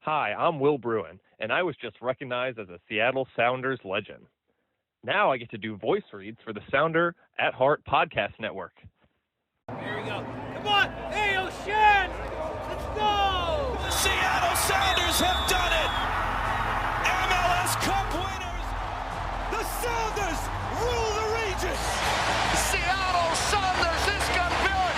Hi, I'm Will Bruin, and I was just recognized as a Seattle Sounders legend. Now I get to do voice reads for the Sounder at Heart podcast network. Here we go. Come on! Hey, O'Shan! Let's go! The Seattle Sounders have done it! MLS Cup winners! The Sounders rule the region! Seattle Sounders is campeón!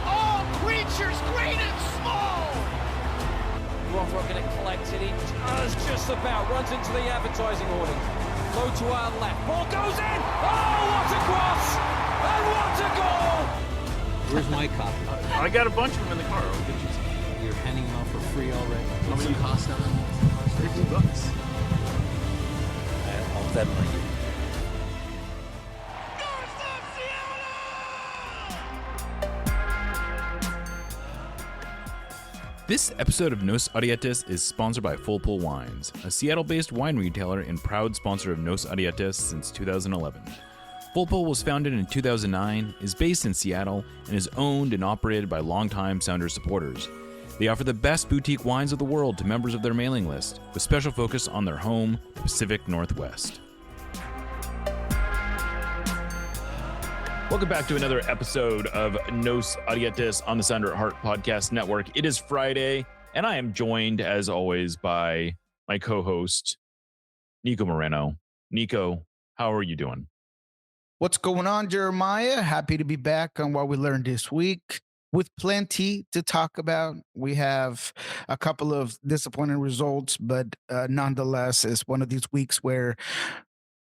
All creatures great and small. Rothrock going to collect it. He does just about. Runs into the advertising awning. Low to our left. Ball goes in. Oh, what a cross! And what a goal! Where's my copy? I got a bunch of them in the car. I'll get you some. You're handing them out for free already. How many cost on them? $50. I'll Venmo you. This episode of Nos Arietes is sponsored by Full Pull Wines, a Seattle-based wine retailer and proud sponsor of Nos Arietes since 2011. Full Pull was founded in 2009, is based in Seattle, and is owned and operated by longtime Sounders supporters. They offer the best boutique wines of the world to members of their mailing list, with special focus on their home, the Pacific Northwest. Welcome back to another episode of Nos Arietes on the Sounder at Heart Podcast Network. It is Friday, and I am joined, as always, by my co-host, Niko Moreno. Niko, how are you doing? What's going on, Jeremiah? Happy to be back on What We Learned This Week with plenty to talk about. We have a couple of disappointing results, but nonetheless, it's one of these weeks where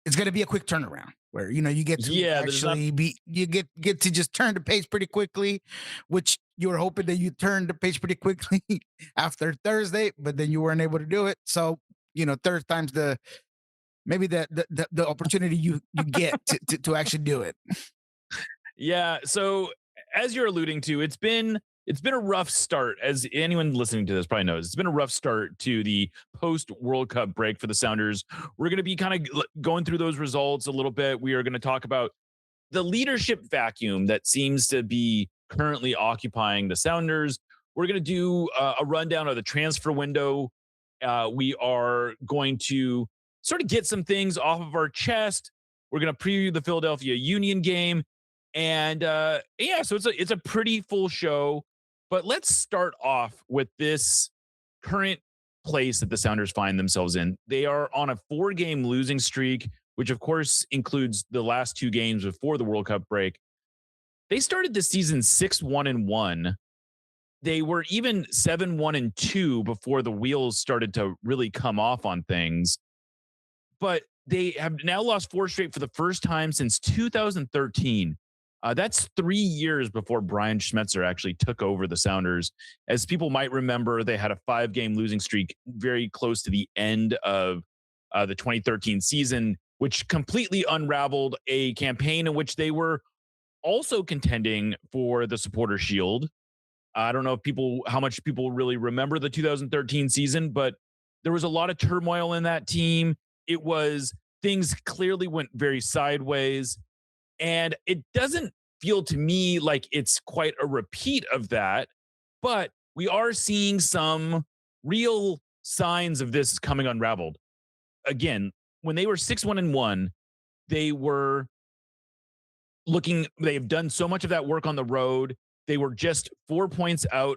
it's going to be a quick turnaround. Where you get to you get to just turn the page pretty quickly, which you were hoping that you turned the page pretty quickly after Thursday, but then you weren't able to do it. So third time's the opportunity you get to actually do it. Yeah. So as you're alluding to, it's been a rough start, as anyone listening to this probably knows. It's been a rough start to the post-World Cup break for the Sounders. We're going to be kind of going through those results a little bit. We are going to talk about the leadership vacuum that seems to be currently occupying the Sounders. We're going to do a rundown of the transfer window. We are going to sort of get some things off of our chest. We're going to preview the Philadelphia Union game. And so it's a pretty full show. But let's start off with this current place that the Sounders find themselves in. They are on a 4-game losing streak, which of course includes the last 2 games before the World Cup break. They started the season 6-1-1. They were even 7-1-2 before the wheels started to really come off on things. But they have now lost 4 straight for the first time since 2013. That's 3 years before Brian Schmetzer actually took over the Sounders. As people might remember, they had a 5-game losing streak very close to the end of the 2013 season, which completely unraveled a campaign in which they were also contending for the Supporter Shield. I don't know how much people really remember the 2013 season, but there was a lot of turmoil in that team. Things clearly went very sideways. And it doesn't feel to me like it's quite a repeat of that, but we are seeing some real signs of this coming unraveled. Again, when they were 6-1-1, they've done so much of that work on the road. They were just 2 points, I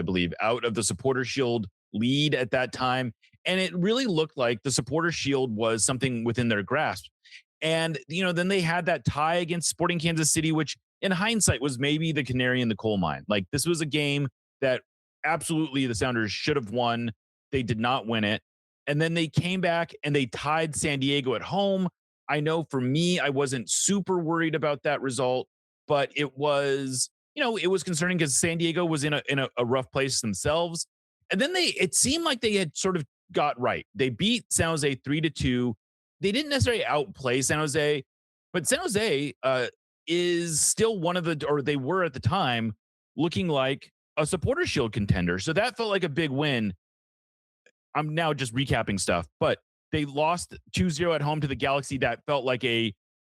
believe, out of the Supporter Shield lead at that time. And it really looked like the Supporter Shield was something within their grasp. And, then they had that tie against Sporting Kansas City, which in hindsight was maybe the canary in the coal mine. Like, this was a game that absolutely the Sounders should have won. They did not win it. And then they came back and they tied San Diego at home. I know for me, I wasn't super worried about that result, but it was, it was concerning because San Diego was in a rough place themselves. And then it seemed like they had sort of got right. They beat San Jose 3-2. They didn't necessarily outplay San Jose, but San Jose is still they were at the time, looking like a supporter shield contender. So that felt like a big win. I'm now just recapping stuff, but they lost 2-0 at home to the Galaxy. That felt like a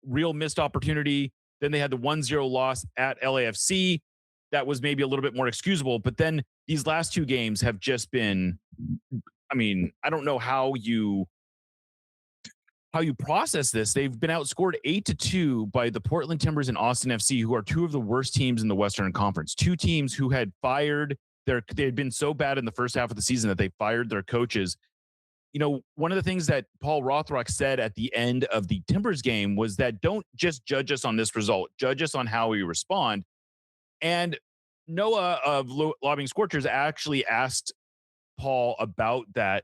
real missed opportunity. Then they had the 1-0 loss at LAFC. That was maybe a little bit more excusable. But then these last two games have just been, I mean, I don't know how you process this. They've been outscored 8-2 by the Portland Timbers and Austin FC, who are two of the worst teams in the Western Conference. Two teams who had fired they had been so bad in the first half of the season that they fired their coaches. You know, one of the things that Paul Rothrock said at the end of the Timbers game was that don't just judge us on this result, judge us on how we respond. And Noah of Lobbying Scorchers actually asked Paul about that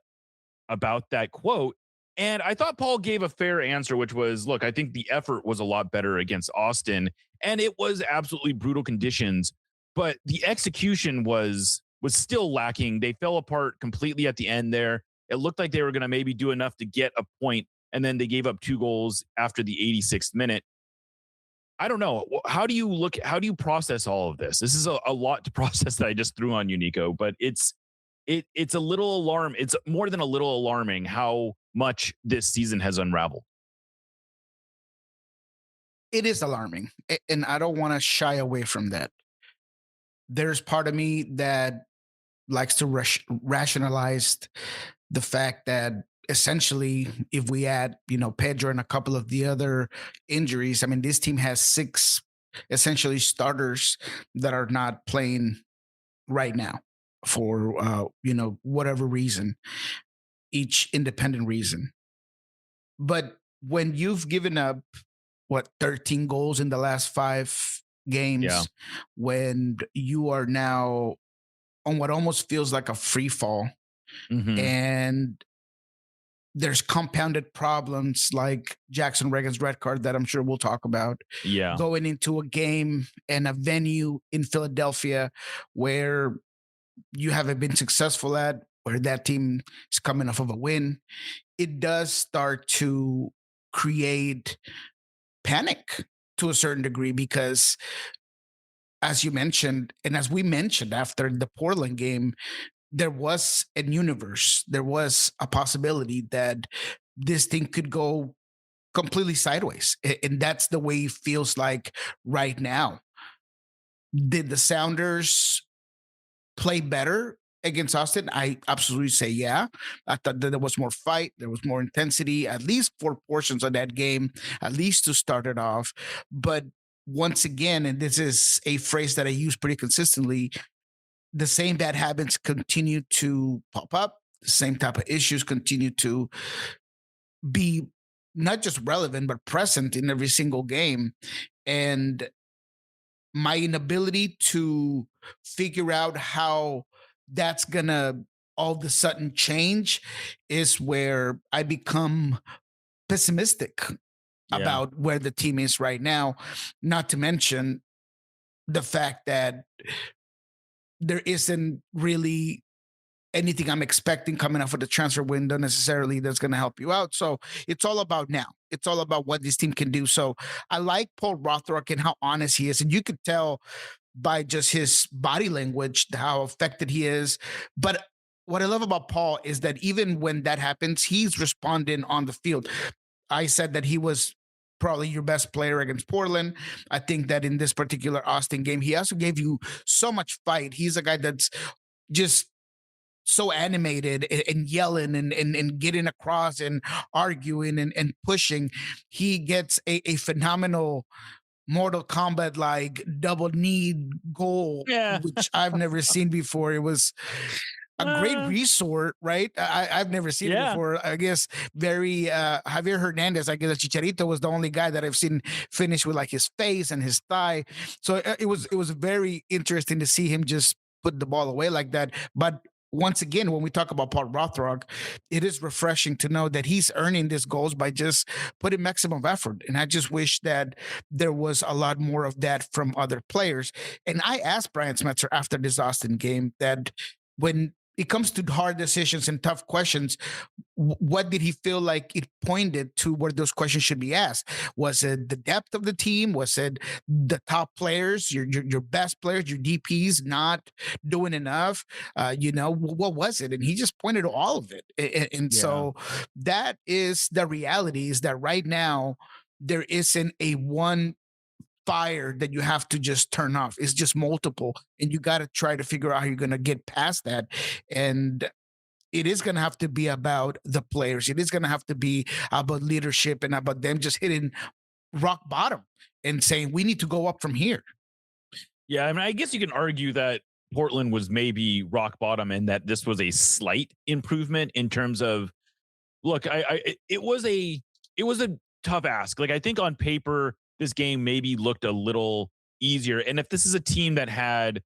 quote. And I thought Paul gave a fair answer, which was, look, I think the effort was a lot better against Austin, and it was absolutely brutal conditions, but the execution was still lacking. They fell apart completely at the end there. It looked like they were going to maybe do enough to get a point, and then they gave up 2 goals after the 86th minute. I don't know. How do you process all of this? This is a lot to process that I just threw on you, Niko, but it's a little it's more than a little alarming how much this season has unraveled. It is alarming, and I don't want to shy away from that. There's part of me that likes to rationalize the fact that essentially, if we add, Pedro and a couple of the other injuries, I mean, this team has 6 essentially starters that are not playing right now for, whatever reason, each independent reason. But when you've given up, 13 goals in the last 5 games, when you are now on what almost feels like a free fall, and there's compounded problems like Jackson Reagan's red card that I'm sure we'll talk about. Yeah. Going into a game and a venue in Philadelphia where you haven't been successful at, where that team is coming off of a win, it does start to create panic to a certain degree because, as you mentioned, and as we mentioned after the Portland game, there was a universe, there was a possibility that this thing could go completely sideways. And that's the way it feels like right now. Did the Sounders play better against Austin? I absolutely say yeah. I thought that there was more fight, there was more intensity, at least 4 portions of that game, at least to start it off. But once again, and this is a phrase that I use pretty consistently, the same bad habits continue to pop up. The same type of issues continue to be not just relevant, but present in every single game. And my inability to figure out how that's going to all of a sudden change is where I become pessimistic about where the team is right now. Not to mention the fact that there isn't really anything I'm expecting coming off of the transfer window necessarily that's going to help you out. So it's all about now. It's all about what this team can do. So I like Paul Rothrock and how honest he is. And you could tell by just his body language how affected he is. But what I love about Paul is that even when that happens, he's responding on the field. I said that he was probably your best player against Portland. I think that in this particular Austin game, he also gave you so much fight. He's a guy that's just so animated and yelling and getting across and arguing and pushing. He gets a phenomenal Mortal Kombat like double knee goal, which I've never seen before. It was a great resort, right? I've never seen it before. I guess Javier Hernandez, I guess Chicharito was the only guy that I've seen finish with like his face and his thigh. So it was very interesting to see him just put the ball away like that. But once again, when we talk about Paul Rothrock, it is refreshing to know that he's earning these goals by just putting maximum effort. And I just wish that there was a lot more of that from other players. And I asked Brian Smetzer after this Austin game that when it comes to hard decisions and tough questions, what did he feel like it pointed to where those questions should be asked? Was it the depth of the team? Was it the top players, your best players, your DPs not doing enough? What was it? And he just pointed to all of it. And Yeah. so that is the reality, is that right now there isn't a one fire that you have to just turn off. It's just multiple, and you got to try to figure out how you're going to get past that. And it is going to have to be about the players. It is going to have to be about leadership and about them just hitting rock bottom and saying, we need to go up from here. Yeah, I mean, I guess you can argue that Portland was maybe rock bottom and that this was a slight improvement in terms of, look, it was a tough ask. Like, I think on paper this game maybe looked a little easier. And if this is a team that had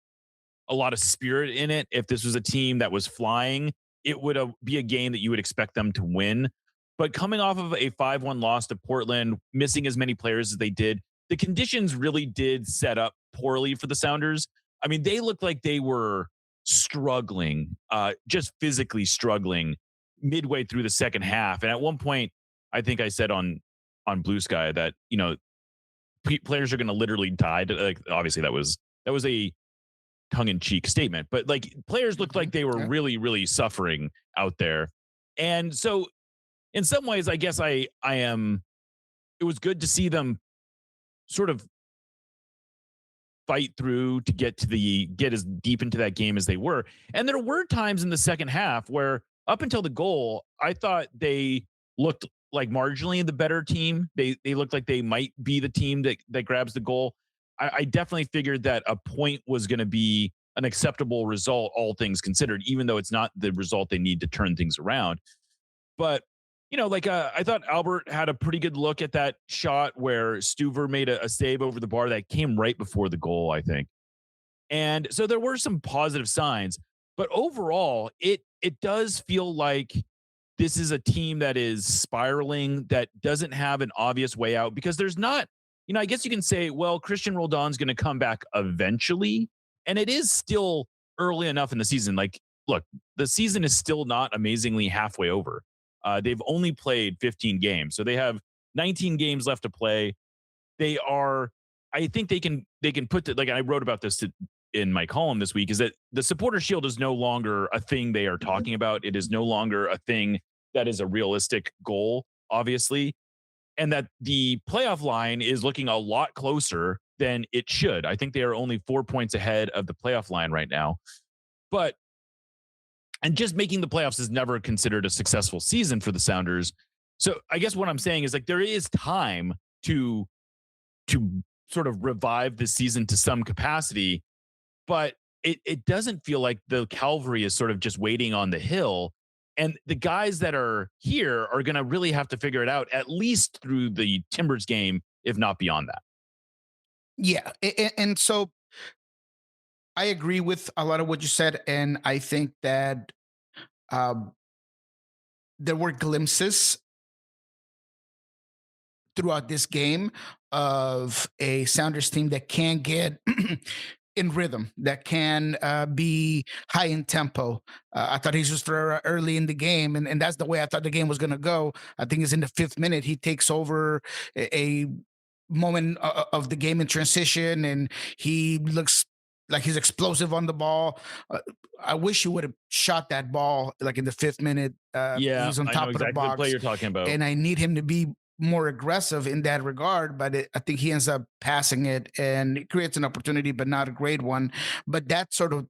a lot of spirit in it, if this was a team that was flying, it would be a game that you would expect them to win. But coming off of a 5-1 loss to Portland, missing as many players as they did, the conditions really did set up poorly for the Sounders. I mean, they looked like they were struggling, just physically struggling midway through the second half. And at one point, I think I said on Blue Sky that, players are going to literally die. Like, obviously that was a tongue-in-cheek statement, but like, players looked like they were really, really suffering out there. And so in some ways, I guess it was good to see them sort of fight through to get as deep into that game as they were. And there were times in the second half where, up until the goal, I thought they looked like marginally the better team. They looked like they might be the team that grabs the goal. I definitely figured that a point was going to be an acceptable result, all things considered, even though it's not the result they need to turn things around. But, I thought Albert had a pretty good look at that shot where Stuver made a save over the bar that came right before the goal, I think. And so there were some positive signs, but overall, it does feel like this is a team that is spiraling, that doesn't have an obvious way out, because there's not, I guess you can say, well, Christian Roldan's going to come back eventually. And it is still early enough in the season. Like, look, the season is still not amazingly halfway over. They've only played 15 games. So they have 19 games left to play. I think they can put like I wrote about this in my column this week, is that the supporter shield is no longer a thing they are talking about. It is no longer a thing that is a realistic goal, obviously. And that the playoff line is looking a lot closer than it should. I think they are only 4 points ahead of the playoff line right now. And just making the playoffs is never considered a successful season for the Sounders. So I guess what I'm saying is, like, there is time to sort of revive the season to some capacity, but it doesn't feel like the cavalry is sort of just waiting on the hill. And the guys that are here are going to really have to figure it out, at least through the Timbers game, if not beyond that. Yeah. And so I agree with a lot of what you said. And I think that there were glimpses throughout this game of a Sounders team that can get in rhythm, that can be high in tempo. I thought Jesus Ferreira early in the game, and that's the way I thought the game was going to go. I think it's in the 5th minute. He takes over a moment of the game in transition, and he looks like he's explosive on the ball. I wish you would have shot that ball like in the 5th minute. Yeah, he's on top of the box. The play you're talking about, and I need him to be more aggressive in that regard, but I think he ends up passing it, and it creates an opportunity, but not a great one. But that sort of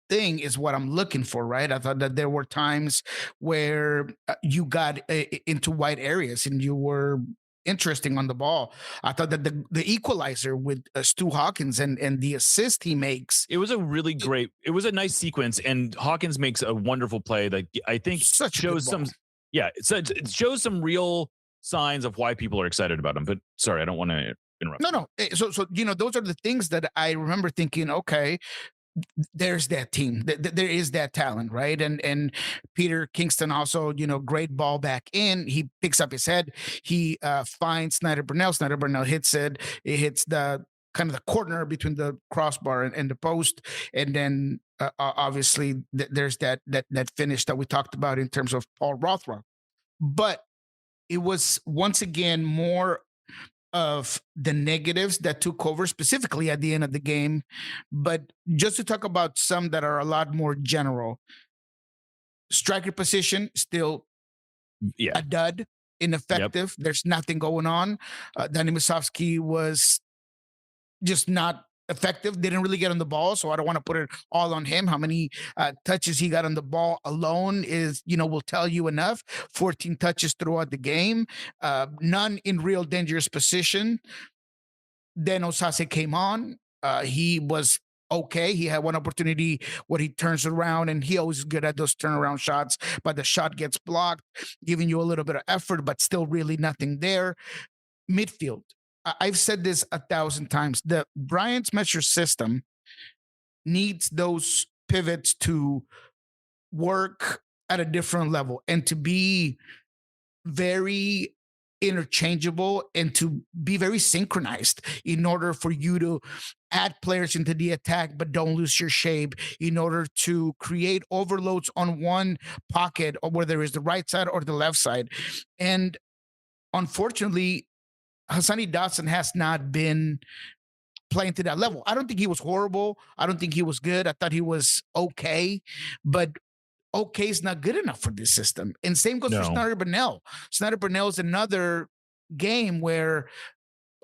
thing is what I'm looking for, right? I thought that there were times where you got into wide areas and you were interesting on the ball. I thought that the equalizer with Stu Hawkins and the assist he makes, it was a really great, it was a nice sequence, and Hawkins makes a wonderful play that I think shows some, it shows some real signs of why people are excited about him. But sorry, I don't want to interrupt. No. So those are the things that I remember thinking, okay, there's that team. There is that talent, right? And Peter Kingston also, great ball back in. He picks up his head. He finds Snyder Burnell. Snyder Burnell hits it. It hits the kind of the corner between the crossbar and the post. And then Obviously, there's that finish that we talked about in terms of Paul Rothrock, but it was once again more of the negatives that took over, specifically at the end of the game. But just to talk about some that are a lot more general, striker position still Yeah. a dud, ineffective. There's nothing going on. Danny Musovsky was just not effective. Didn't really get on the ball, so I don't want to put it all on him. How many touches he got on the ball alone is, will tell you enough. 14 touches throughout the game, none in real dangerous position. Then Osase came on. He was okay. He had one opportunity where he turns around, and he always is good at those turnaround shots, but the shot gets blocked, giving you a little bit of effort, but still really nothing there. Midfield. I've said this 1,000 times. The Brian Smetcher system needs those pivots to work at a different level and to be very interchangeable and to be very synchronized in order for you to add players into the attack but don't lose your shape, in order to create overloads on one pocket, or whether it's the right side or the left side. And unfortunately, Hassani Dotson has not been playing to that level. I don't think he was horrible. I don't think he was good. I thought he was okay, but okay is not good enough for this system. And same goes for Snyder Burnell. Snyder Burnell is another game where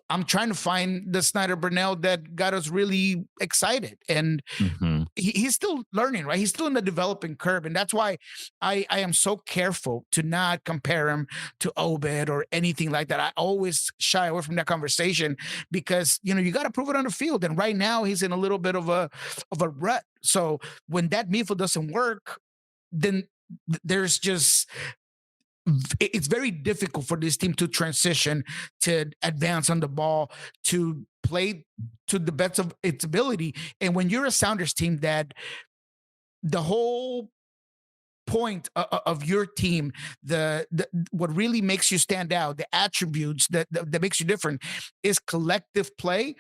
I'm trying to find the Snyder Burnell that got us really excited. And he's still learning, right? He's still in the developing curve. And that's why I am so careful to not compare him to Obed or anything like that. I always shy away from that conversation because, you got to prove it on the field. And right now he's in a little bit of a rut. So when that midfield doesn't work, then there's just, it's very difficult for this team to transition, to advance on the ball, to play to the best of its ability. And when you're a Sounders team that the whole point of your team, the what really makes you stand out, the attributes that makes you different is collective play,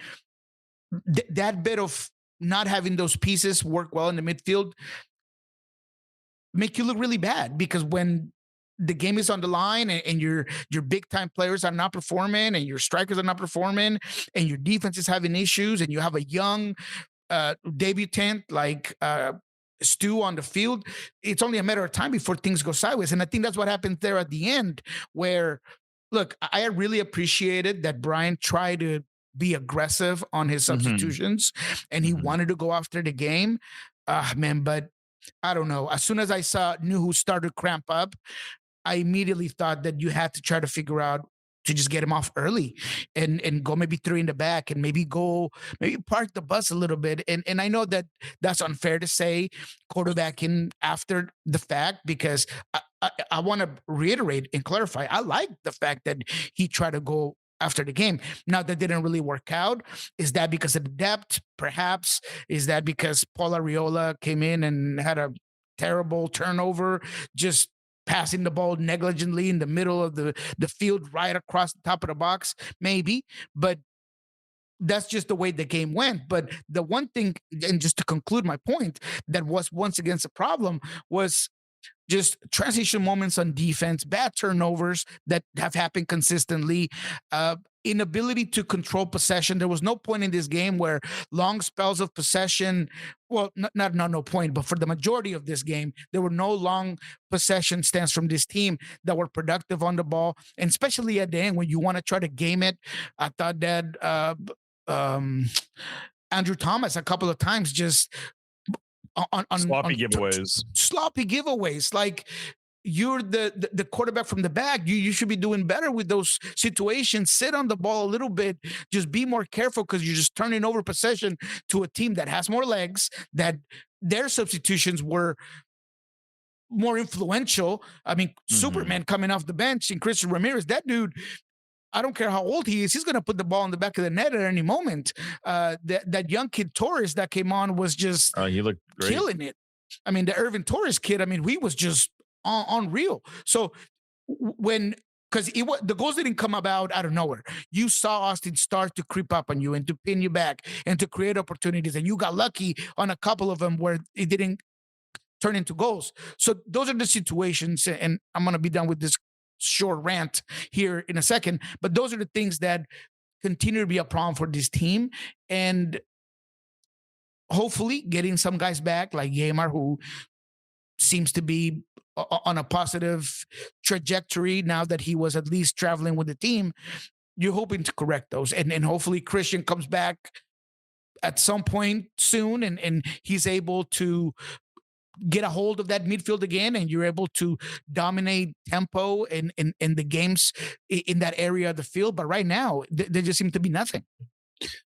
that bit of not having those pieces work well in the midfield make you look really bad, because when the game is on the line and your big time players are not performing and your strikers are not performing and your defense is having issues and you have a young debutant like Stu on the field, it's only a matter of time before things go sideways. And I think that's what happened there at the end, where, look, I really appreciated that Brian tried to be aggressive on his substitutions and he wanted to go after the game. Man, but I don't know. As soon as I knew who started to cramp up, I immediately thought that you had to try to figure out to just get him off early and go maybe 3 in the back and maybe park the bus a little bit. And I know that that's unfair to say quarterbacking after the fact, because I want to reiterate and clarify. I like the fact that he tried to go after the game. Now, that didn't really work out. Is that because of the depth? Perhaps. Is that because Paul Arriola came in and had a terrible turnover, just passing the ball negligently in the middle of the field right across the top of the box? Maybe. But that's just the way the game went. But the one thing, and just to conclude my point, that was once again a problem was just transition moments on defense, bad turnovers that have happened consistently, inability to control possession. There was no point in this game where long spells of possession, well, not no point, but for the majority of this game, there were no long possession stands from this team that were productive on the ball. And especially at the end, when you want to try to game it, I thought that Andrew Thomas a couple of times just on sloppy giveaways. Like, you're the quarterback from the back. You should be doing better with those situations. Sit on the ball a little bit. Just be more careful, because you're just turning over possession to a team that has more legs, that their substitutions were more influential. I mean, Superman coming off the bench and Christian Ramirez, that dude, I don't care how old he is, he's going to put the ball in the back of the net at any moment. That young kid Torres that came on was just he looked great, killing it. I mean, the Irvin Torres kid, I mean, he was just unreal. So when because the goals didn't come about out of nowhere. You saw Austin start to creep up on you and to pin you back and to create opportunities, and you got lucky on a couple of them where it didn't turn into goals. So those are the situations, and I'm going to be done with this short rant here in a second, but those are the things that continue to be a problem for this team. And hopefully getting some guys back like Yamar, who seems to be on a positive trajectory now that he was at least traveling with the team, you're hoping to correct those. And hopefully Christian comes back at some point soon, and he's able to get a hold of that midfield again, and you're able to dominate tempo in the games in that area of the field. But right now, there just seems to be nothing.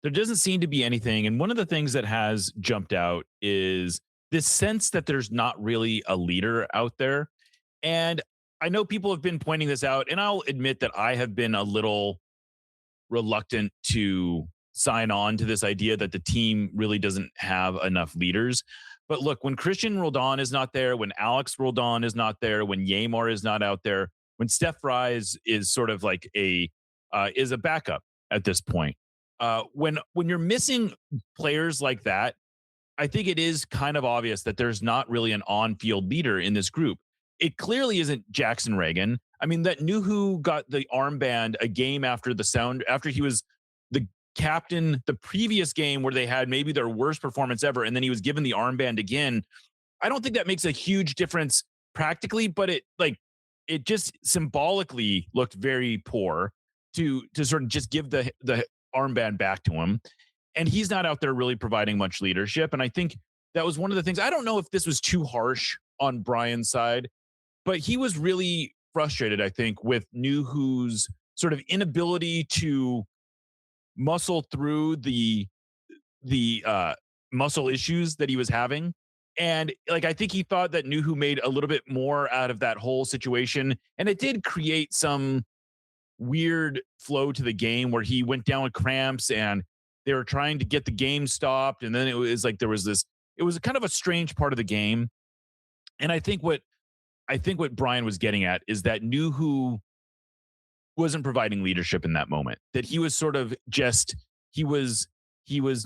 There doesn't seem to be anything. And one of the things that has jumped out is this sense that there's not really a leader out there. And I know people have been pointing this out, and I'll admit that I have been a little reluctant to sign on to this idea that the team really doesn't have enough leaders. But look, when Christian Roldan is not there, when Alex Roldan is not there, when Yamar is not out there, when Steph Fries is sort of like is a backup at this point, when you're missing players like that, I think it is kind of obvious that there's not really an on-field leader in this group. It clearly isn't Jackson Reagan. I mean, that Nuhu got the armband a game after after he was the captain the previous game where they had maybe their worst performance ever, and then he was given the armband again. I don't think that makes a huge difference practically, but it just symbolically looked very poor to sort of just give the armband back to him. And he's not out there really providing much leadership. And I think that was one of the things. I don't know if this was too harsh on Brian's side, but he was really frustrated, I think, with Nuhu's sort of inability to muscle through the muscle issues that he was having. And I think he thought that Nuhu made a little bit more out of that whole situation. And it did create some weird flow to the game where he went down with cramps and they were trying to get the game stopped. And then it was like, it was kind of a strange part of the game. And I think what Brian was getting at is that Nuhu wasn't providing leadership in that moment, that he was sort of just, he was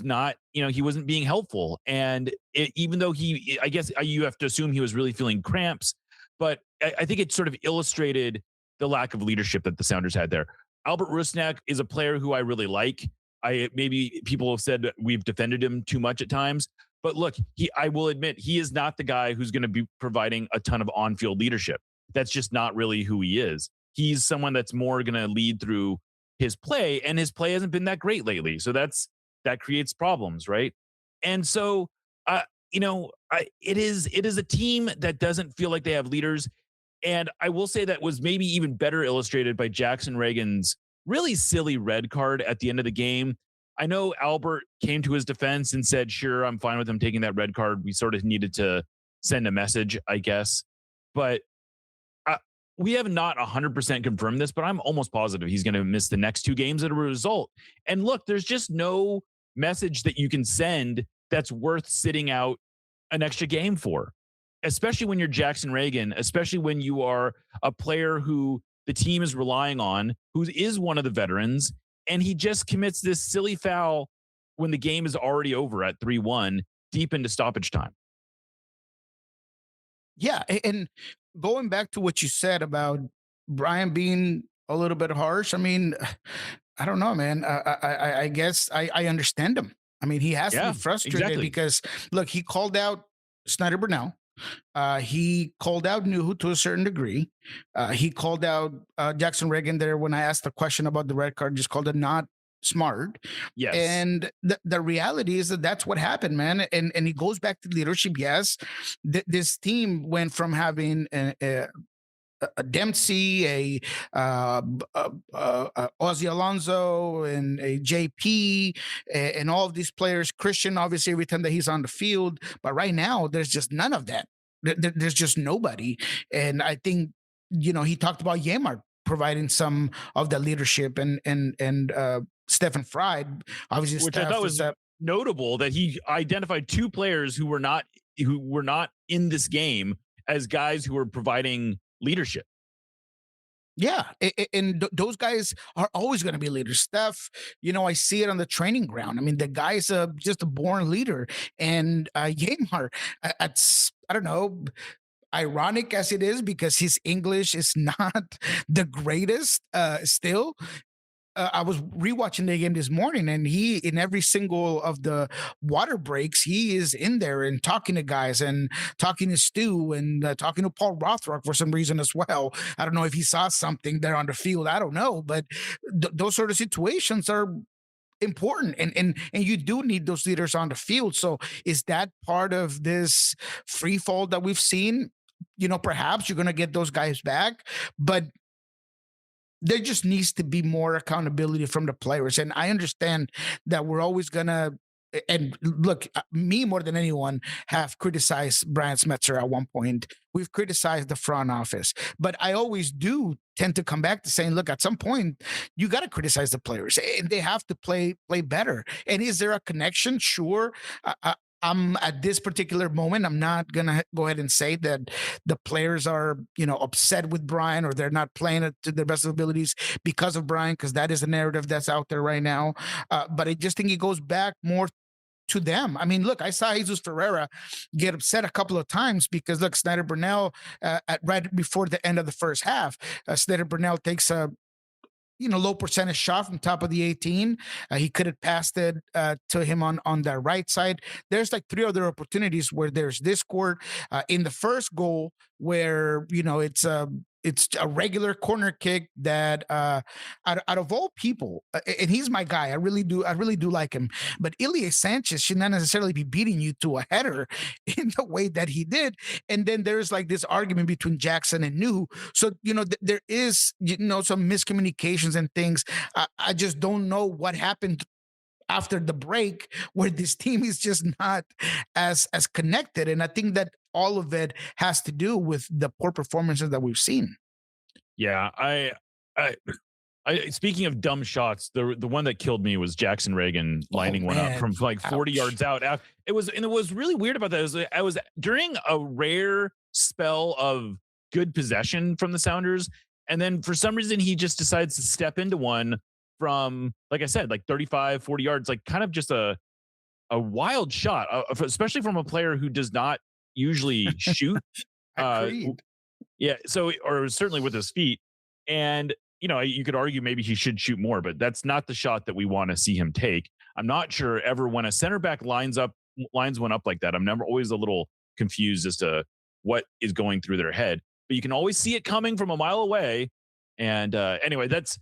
not, he wasn't being helpful. And even though I guess you have to assume he was really feeling cramps, but I think it sort of illustrated the lack of leadership that the Sounders had there. Albert Rusnak is a player who I really like. Maybe people have said we've defended him too much at times, but look, I will admit he is not the guy who's going to be providing a ton of on-field leadership. That's just not really who he is. He's someone that's more going to lead through his play, and his play hasn't been that great lately. So that creates problems, right? And so, it is a team that doesn't feel like they have leaders. And I will say that was maybe even better illustrated by Jackson Reagan's really silly red card at the end of the game. I know Albert came to his defense and said, sure, I'm fine with him taking that red card. We sort of needed to send a message, I guess. But we have not 100% confirmed this, but I'm almost positive he's going to miss the next two games as a result. And look, there's just no message that you can send that's worth sitting out an extra game for, especially when you're Jackson Reagan, especially when you are a player who the team is relying on, who is one of the veterans, and he just commits this silly foul when the game is already over at 3-1 deep into stoppage time. Yeah, and going back to what you said about Brian being a little bit harsh, I mean, I don't know, man. I guess I understand him. I mean, he has to be frustrated because, look, he called out Snyder Burnell. He called out Nuhu to a certain degree. He called out Jackson Reagan there when I asked the question about the red card, just called it not smart. Yes. And the reality is that that's what happened, man. And he goes back to leadership. Yes. This team went from having a Dempsey, Ozzy Alonso, and a JP, and all of these players. Christian, obviously, every time that he's on the field, but right now there's just none of that. There's just nobody. And I think he talked about Yamar providing some of the leadership, and Stephen Fried, obviously, which I thought was notable that he identified two players who were not in this game as guys who were providing leadership. Yeah, and those guys are always going to be leaders. Steph, I see it on the training ground. I mean, the guy's just a born leader, and Yamar, it's I don't know, ironic as it is because his English is not the greatest. Still, I was rewatching the game this morning, and he, in every single of the water breaks, he is in there and talking to guys and talking to Stu and talking to Paul Rothrock for some reason as well. I don't know if he saw something there on the field. I don't know, but those sort of situations are important, and you do need those leaders on the field. So, is that part of this free fall that we've seen? Perhaps you're going to get those guys back, but there just needs to be more accountability from the players. And I understand that we're always gonna, and look, me more than anyone have criticized Brian Smetzer at one point. We've criticized the front office, but I always do tend to come back to saying, look, at some point you got to criticize the players, and they have to play better. And is there a connection? Sure. I'm at this particular moment, I'm not gonna go ahead and say that the players are, upset with Brian, or they're not playing it to their best of abilities because of Brian, because that is a narrative that's out there right now. But I just think it goes back more to them. I mean, look, I saw Jesus Ferreira get upset a couple of times because, look, Snyder Burnell, at right before the end of the first half, Snyder Burnell takes a low percentage shot from top of the 18. He could have passed it to him on the right side. There's like three other opportunities where there's discord in the first goal where it's a regular corner kick that out of all people, and he's my guy. I really do like him. But Ilya Sanchez should not necessarily be beating you to a header in the way that he did. And then there's like this argument between Jackson and New. So there is some miscommunications and things. I just don't know what happened after the break where this team is just not as connected. And I think that all of it has to do with the poor performances that we've seen. Yeah, I, speaking of dumb shots, the one that killed me was Jackson Reagan lining one up from like 40 yards out. It was really weird about that. I was during a rare spell of good possession from the Sounders, and then for some reason he just decides to step into one from, like I said, like 35, 40 yards, like kind of just a wild shot, especially from a player who does not usually shoot. Yeah, so, or certainly with his feet. And you could argue maybe he should shoot more, but that's not the shot that we want to see him take. I'm not sure ever when a center back lines one up like that. I'm never always a little confused as to what is going through their head, but you can always see it coming from a mile away. And anyway, that's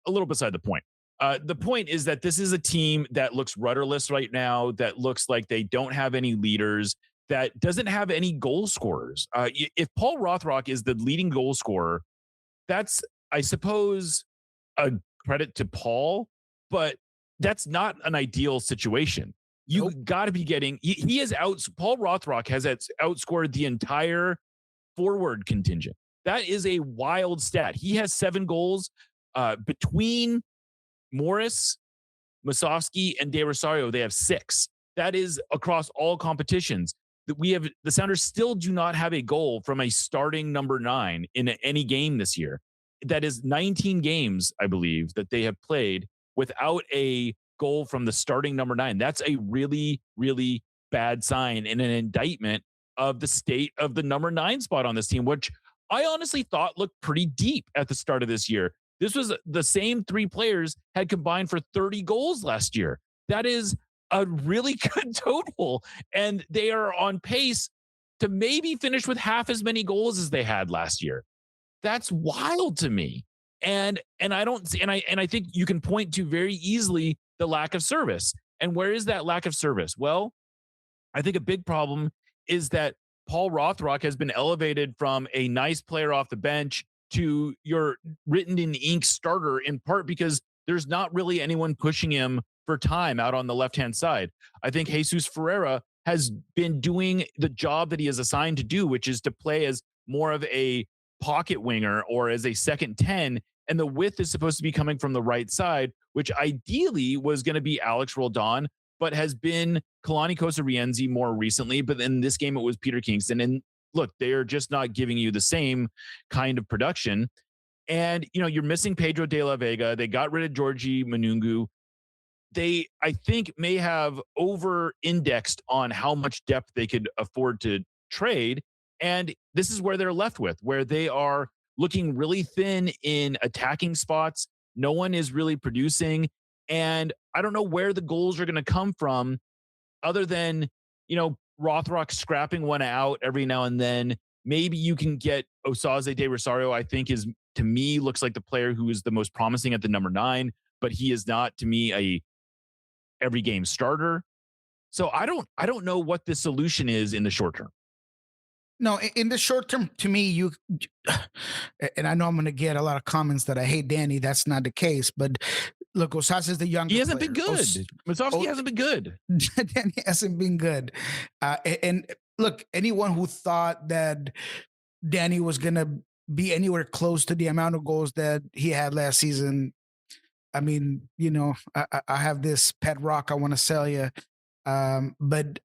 a little beside the point. The point is that this is a team that looks rudderless right now, that looks like they don't have any leaders, that doesn't have any goal scorers. If Paul Rothrock is the leading goal scorer, that's, I suppose, a credit to Paul, but that's not an ideal situation. You got to be getting, Paul Rothrock has outscored the entire forward contingent. That is a wild stat. He has 7 goals between Morris, Musovski, and De Rosario. They have 6. That is across all competitions. The Sounders still do not have a goal from a starting number 9 in any game this year. That is 19 games, I believe, that they have played without a goal from the starting number 9. That's a really, really bad sign and an indictment of the state of the number 9 spot on this team, which I honestly thought looked pretty deep at the start of this year. This was the same 3 players had combined for 30 goals last year. That is a really good total, and they are on pace to maybe finish with half as many goals as they had last year. That's wild to me. And I think you can point to very easily the lack of service. And where is that lack of service? Well, I think a big problem is that Paul Rothrock has been elevated from a nice player off the bench to your written in ink starter, in part because there's not really anyone pushing him for time out on the left-hand side. I think Jesus Ferreira has been doing the job that he is assigned to do, which is to play as more of a pocket winger or as a second 10. And the width is supposed to be coming from the right side, which ideally was going to be Alex Roldan, but has been Kalani Kosarienzi more recently. But in this game, it was Peter Kingston. And look, they're just not giving you the same kind of production. And, you're missing Pedro de la Vega. They got rid of Georgie Manungu. They, I think, may have over indexed on how much depth they could afford to trade. And this is where they're left with, where they are looking really thin in attacking spots. No one is really producing. And I don't know where the goals are going to come from other than, Rothrock scrapping one out every now and then. Maybe you can get Osaze de Rosario, I think to me, looks like the player who is the most promising at the number 9, but he is not, to me, a every game starter. So I don't know what the solution is in the short term. No, in the short term, to me, and I know I'm going to get a lot of comments that I hate Danny. That's not the case, but look, Osas is the younger. He hasn't been good. Musovski hasn't been good. Danny hasn't been good. And look, anyone who thought that Danny was going to be anywhere close to the amount of goals that he had last season, I mean, I have this pet rock I want to sell you, but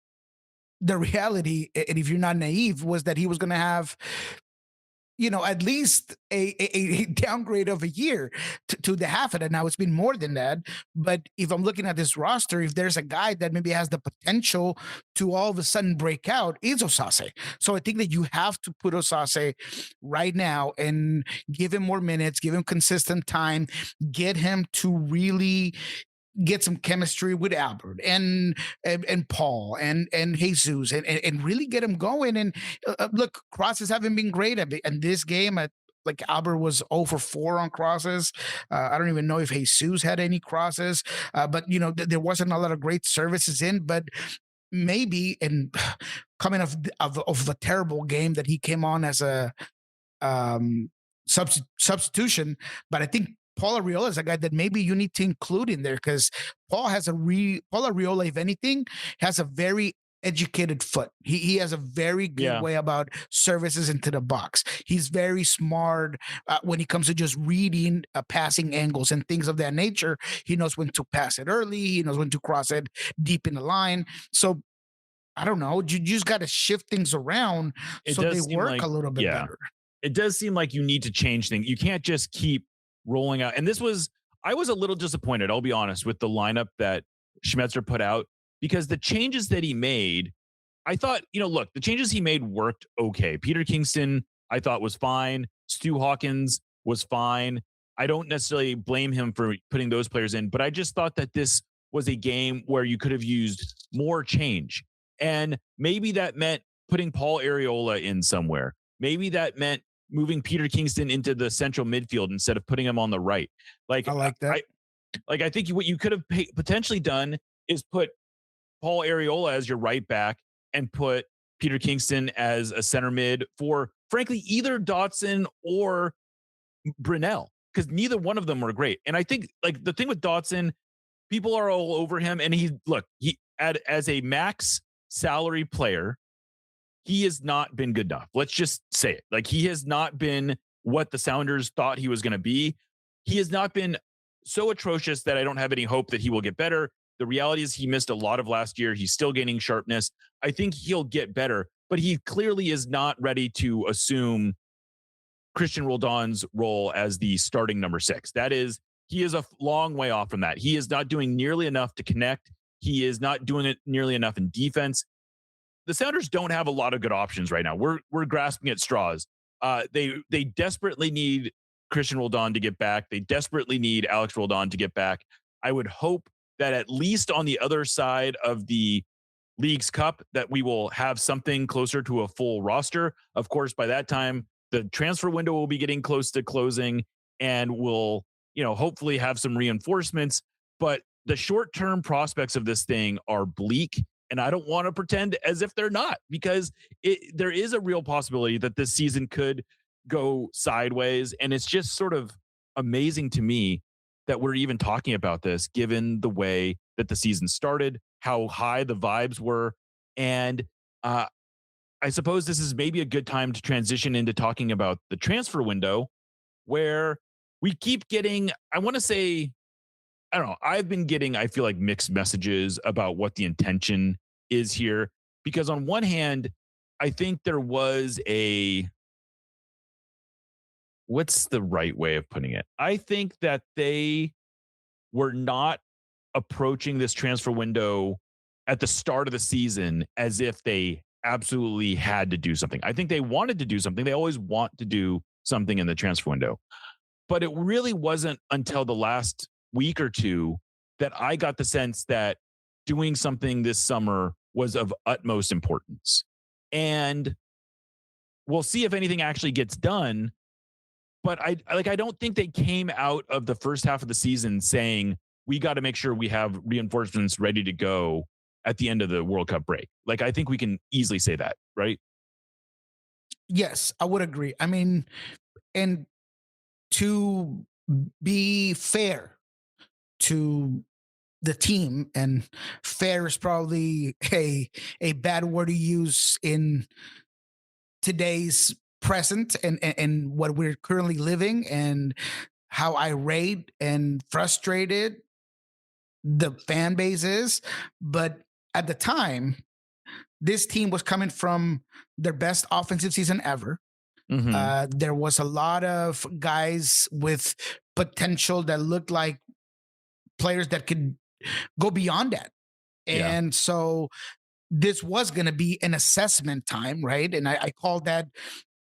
the reality, and if you're not naive, was that he was going to have, at least a downgrade of a year to the half of it. Now it's been more than that. But if I'm looking at this roster, if there's a guy that maybe has the potential to all of a sudden break out, it's Osase. So I think that you have to put Osase right now and give him more minutes, give him consistent time, get him to really get some chemistry with Albert and Paul and Jesus and really get him going. And look, crosses haven't been great in this game. Like Albert was 0 for 4 on crosses. I don't even know if Jesus had any crosses, but there wasn't a lot of great services in. But maybe, and coming of the terrible game that he came on as a substitution, but I think Paul Arriola is a guy that maybe you need to include in there, because Paul Arriola, if anything, has a very educated foot. He has a very good way about services into the box. He's very smart when it comes to just reading passing angles and things of that nature. He knows when to pass it early. He knows when to cross it deep in the line. So I don't know. You just got to shift things around so they work a little bit better. It does seem like you need to change things. You can't just keep rolling out. And I was a little disappointed, I'll be honest, with the lineup that Schmetzer put out, because the changes that he made, I thought, look, the changes he made worked okay. Peter Kingston, I thought, was fine. Stu Hawkins was fine. I don't necessarily blame him for putting those players in, but I just thought that this was a game where you could have used more change. And maybe that meant putting Paul Arriola in somewhere. Maybe that meant moving Peter Kingston into the central midfield instead of putting him on the right. Like, I like that. I think what you could have potentially done is put Paul Arriola as your right back and put Peter Kingston as a center mid for, frankly, either Dotson or Brunel, because neither one of them were great. And I think, like, the thing with Dotson, people are all over him, and he as a max salary player, he has not been good enough. Let's just say it. Like, he has not been what the Sounders thought he was going to be. He has not been so atrocious that I don't have any hope that he will get better. The reality is he missed a lot of last year. He's still gaining sharpness. I think he'll get better, but he clearly is not ready to assume Christian Roldan's role as the starting number 6. He is a long way off from that. He is not doing nearly enough to connect. He is not doing it nearly enough in defense. The Sounders don't have a lot of good options right now. We're grasping at straws. They desperately need Christian Roldan to get back. They desperately need Alex Roldan to get back. I would hope that at least on the other side of the League's Cup that we will have something closer to a full roster. Of course, by that time, the transfer window will be getting close to closing, and we'll, hopefully have some reinforcements. But the short-term prospects of this thing are bleak. And I don't want to pretend as if they're not, because there is a real possibility that this season could go sideways. And it's just sort of amazing to me that we're even talking about this, given the way that the season started, how high the vibes were. And I suppose this is maybe a good time to transition into talking about the transfer window, where we keep getting, I want to say, I don't know, I've been getting, I feel like, mixed messages about what the intention is here. Because on one hand, I think there was a what's the right way of putting it? I think that they were not approaching this transfer window at the start of the season as if they absolutely had to do something. I think they wanted to do something. They always want to do something in the transfer window. But it really wasn't until the last week or two that I got the sense that doing something this summer was of utmost importance. And we'll see if anything actually gets done. But I don't think they came out of the first half of the season saying we got to make sure we have reinforcements ready to go at the end of the World Cup break. Like, I think we can easily say that, right? Yes, I would agree. I mean, and to be fair to the team, and fair is probably a bad word to use in today's present and what we're currently living, and how irate and frustrated the fan base is. But at the time, this team was coming from their best offensive season ever. There was a lot of guys with potential that looked like players that could go beyond that. Yeah. And so this was going to be an assessment time, right? And I called that,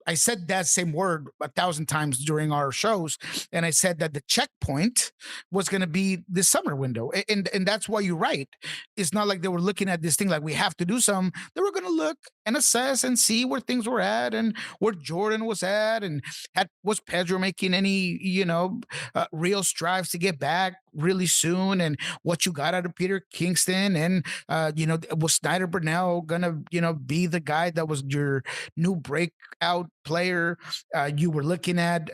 I said that same word 1,000 times during our shows, and I said that the checkpoint was going to be this summer window, and that's why you're right. It's not like they were looking at this thing like we have to do something. They were going to look and assess and see where things were at and where Jordan was at, and was Pedro making any real strives to get back really soon, and what you got out of Peter Kingston, and was Snyder Burnell gonna be the guy that was your new breakout player? You were looking at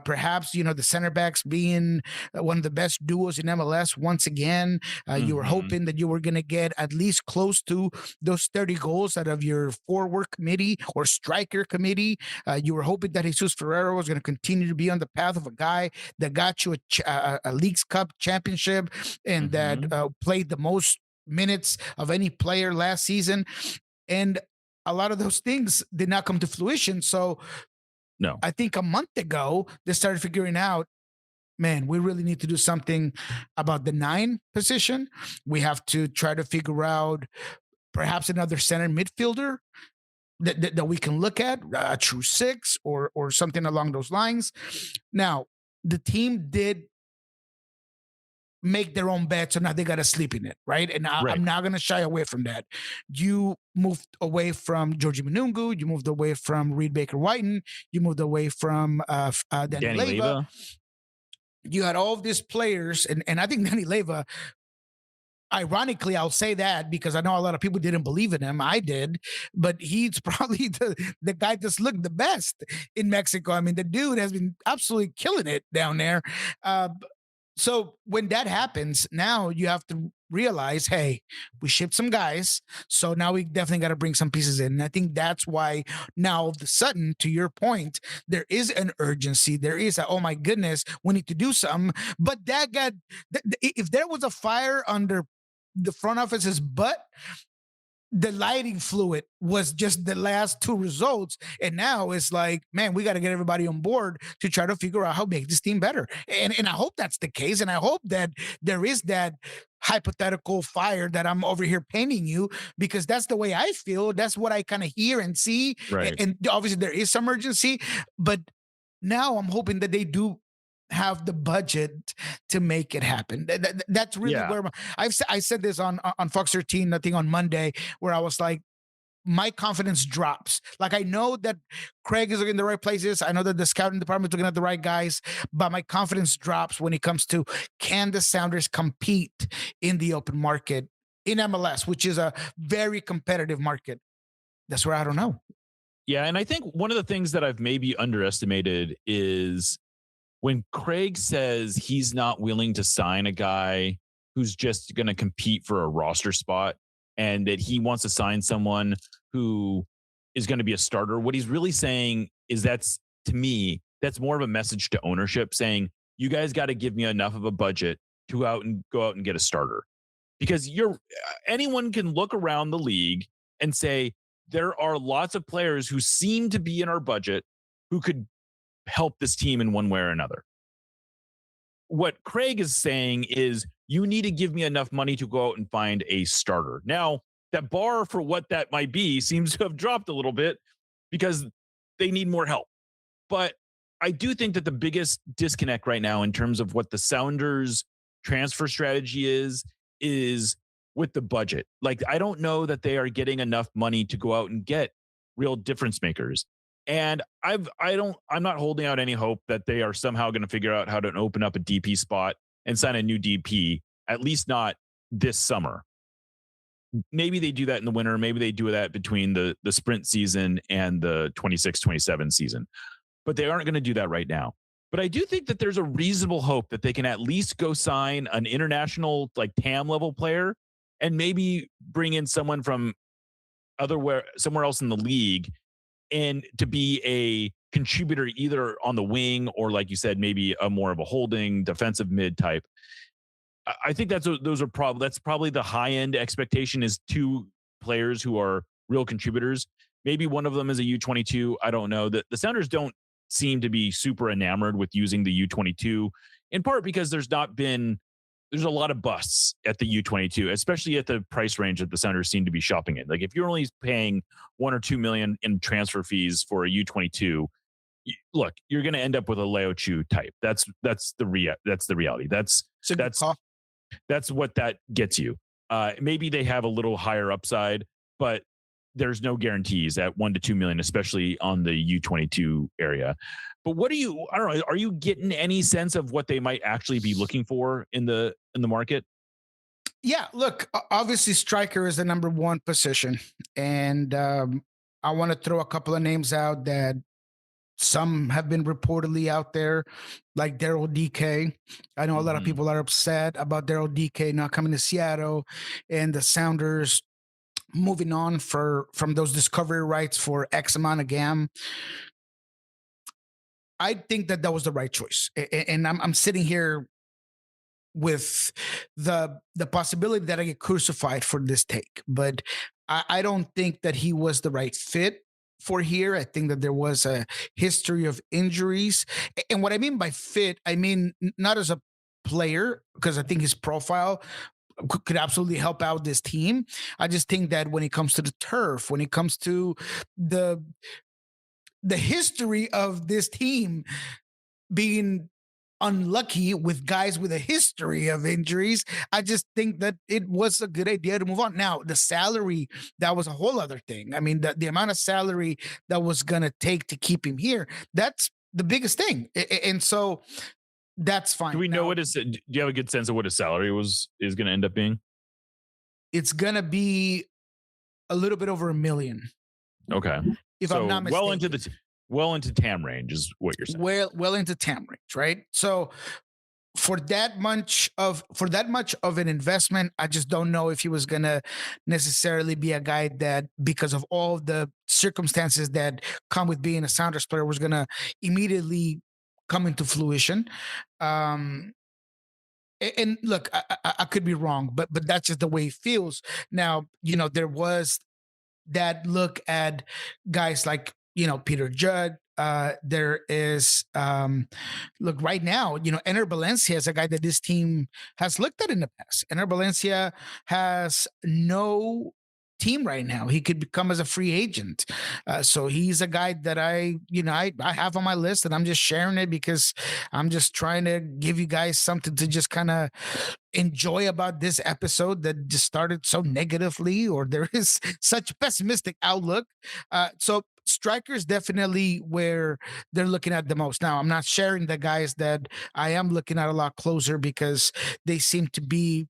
perhaps the center backs being one of the best duos in MLS once again. You were hoping that you were going to get at least close to those 30 goals out of your forward committee or striker committee. You were hoping that Jesus Ferreira was going to continue to be on the path of a guy that got you a Leagues Cup championship, and that played the most minutes of any player last season. And a lot of those things did not come to fruition. So no, I think a month ago, they started figuring out, man, we really need to do something about the 9 position. We have to try to figure out perhaps another center midfielder that we can look at, a true 6 or something along those lines. Now, the team did make their own bets, so now they got to sleep in it, right? And I'm not going to shy away from that. You moved away from Georgie Manungu, you moved away from Reed Baker-Whiten, you moved away from Danny Leyva. You had all of these players, and I think Danny Leyva, ironically, I'll say that because I know a lot of people didn't believe in him. I did, but he's probably the guy that's looked the best in Mexico. I mean, the dude has been absolutely killing it down there. So when that happens, now you have to realize, hey, we shipped some guys, so now we definitely got to bring some pieces in. And I think that's why now, all of a sudden, to your point, there is an urgency. There is oh my goodness, we need to do something. But if there was a fire under the front office's butt, the lighting fluid was just the last 2 results. And now it's like, man, we got to get everybody on board to try to figure out how to make this team better. And I hope that's the case. And I hope that there is that hypothetical fire that I'm over here painting you, because that's the way I feel. That's what I kind of hear and see. Right. And obviously there is some urgency, but now I'm hoping that they do have the budget to make it happen. That's really where I said this on Fox 13, I think on Monday, where I was like, my confidence drops. Like, I know that Craig is looking in the right places. I know that the scouting department is looking at the right guys, but my confidence drops when it comes to, can the Sounders compete in the open market in MLS, which is a very competitive market? That's where I don't know. Yeah. And I think one of the things that I've maybe underestimated is when Craig says he's not willing to sign a guy who's just going to compete for a roster spot, and that he wants to sign someone who is going to be a starter, what he's really saying is to me, that's more of a message to ownership, saying, you guys got to give me enough of a budget to go out and get a starter. Because anyone can look around the league and say, there are lots of players who seem to be in our budget who could help this team in one way or another. What Craig is saying is you need to give me enough money to go out and find a starter. Now, that bar for what that might be seems to have dropped a little bit because they need more help. But I do think that the biggest disconnect right now in terms of what the Sounders transfer strategy is with the budget. Like, I don't know that they are getting enough money to go out and get real difference makers. And I'm not holding out any hope that they are somehow going to figure out how to open up a DP spot and sign a new DP, at least not this summer. Maybe they do that in the winter. Maybe they do that between the sprint season and the 26-27 season. But they aren't going to do that right now. But I do think that there's a reasonable hope that they can at least go sign an international, like TAM level player, and maybe bring in someone from somewhere else in the league, and to be a contributor either on the wing or, like you said, maybe a more of a holding defensive mid type. I think that's probably the high end expectation is 2 players who are real contributors. Maybe one of them is a U22. I don't know. The Sounders don't seem to be super enamored with using the U22, in part because there's a lot of busts at the U22, especially at the price range that the Sounders seem to be shopping in. Like, if you're only paying $1 or $2 million in transfer fees for a U22, look, you're going to end up with a Leo Chu type. That's the reality. That's what that gets you. Maybe they have a little higher upside, but there's no guarantees at $1 to $2 million, especially on the U22 area. But I don't know, are you getting any sense of what they might actually be looking for in the market? Yeah, look, obviously striker is the number one position. And I want to throw a couple of names out that some have been reportedly out there, like Daryl DK. I know a lot of people are upset about Daryl DK not coming to Seattle and the Sounders moving on from those discovery rights for X amount of GAM. I think that was the right choice. And I'm sitting here with the possibility that I get crucified for this take, but I don't think that he was the right fit for here. I think that there was a history of injuries. And what I mean by fit, I mean not as a player, because I think his profile could absolutely help out this team. I just think that when it comes to the turf, when it comes to the history of this team being unlucky with guys with a history of injuries, I just think that it was a good idea to move on. Now, the salary, that was a whole other thing. I mean, the amount of salary that was going to take to keep him here, that's the biggest thing. And so that's fine. Do we know do you have a good sense of what his salary is going to end up being? It's going to be a little bit over $1 million. Okay. If I'm not mistaken. Well into TAM range is what you're saying. Well into TAM range, right? So for that much of an investment, I just don't know if he was gonna necessarily be a guy that, because of all the circumstances that come with being a Sounders player, was gonna immediately come into fruition. And look, I could be wrong, but that's just the way it feels. Now, there was that look at guys like, Peter Judd. There is, look, right now, Ener Valencia is a guy that this team has looked at in the past. Ener Valencia has no team right now. He could become as a free agent. So he's a guy that I have on my list, and I'm just sharing it because I'm just trying to give you guys something to just kind of enjoy about this episode that just started so negatively, or there is such pessimistic outlook. So strikers definitely where they're looking at the most. Now, I'm not sharing the guys that I am looking at a lot closer because they seem to be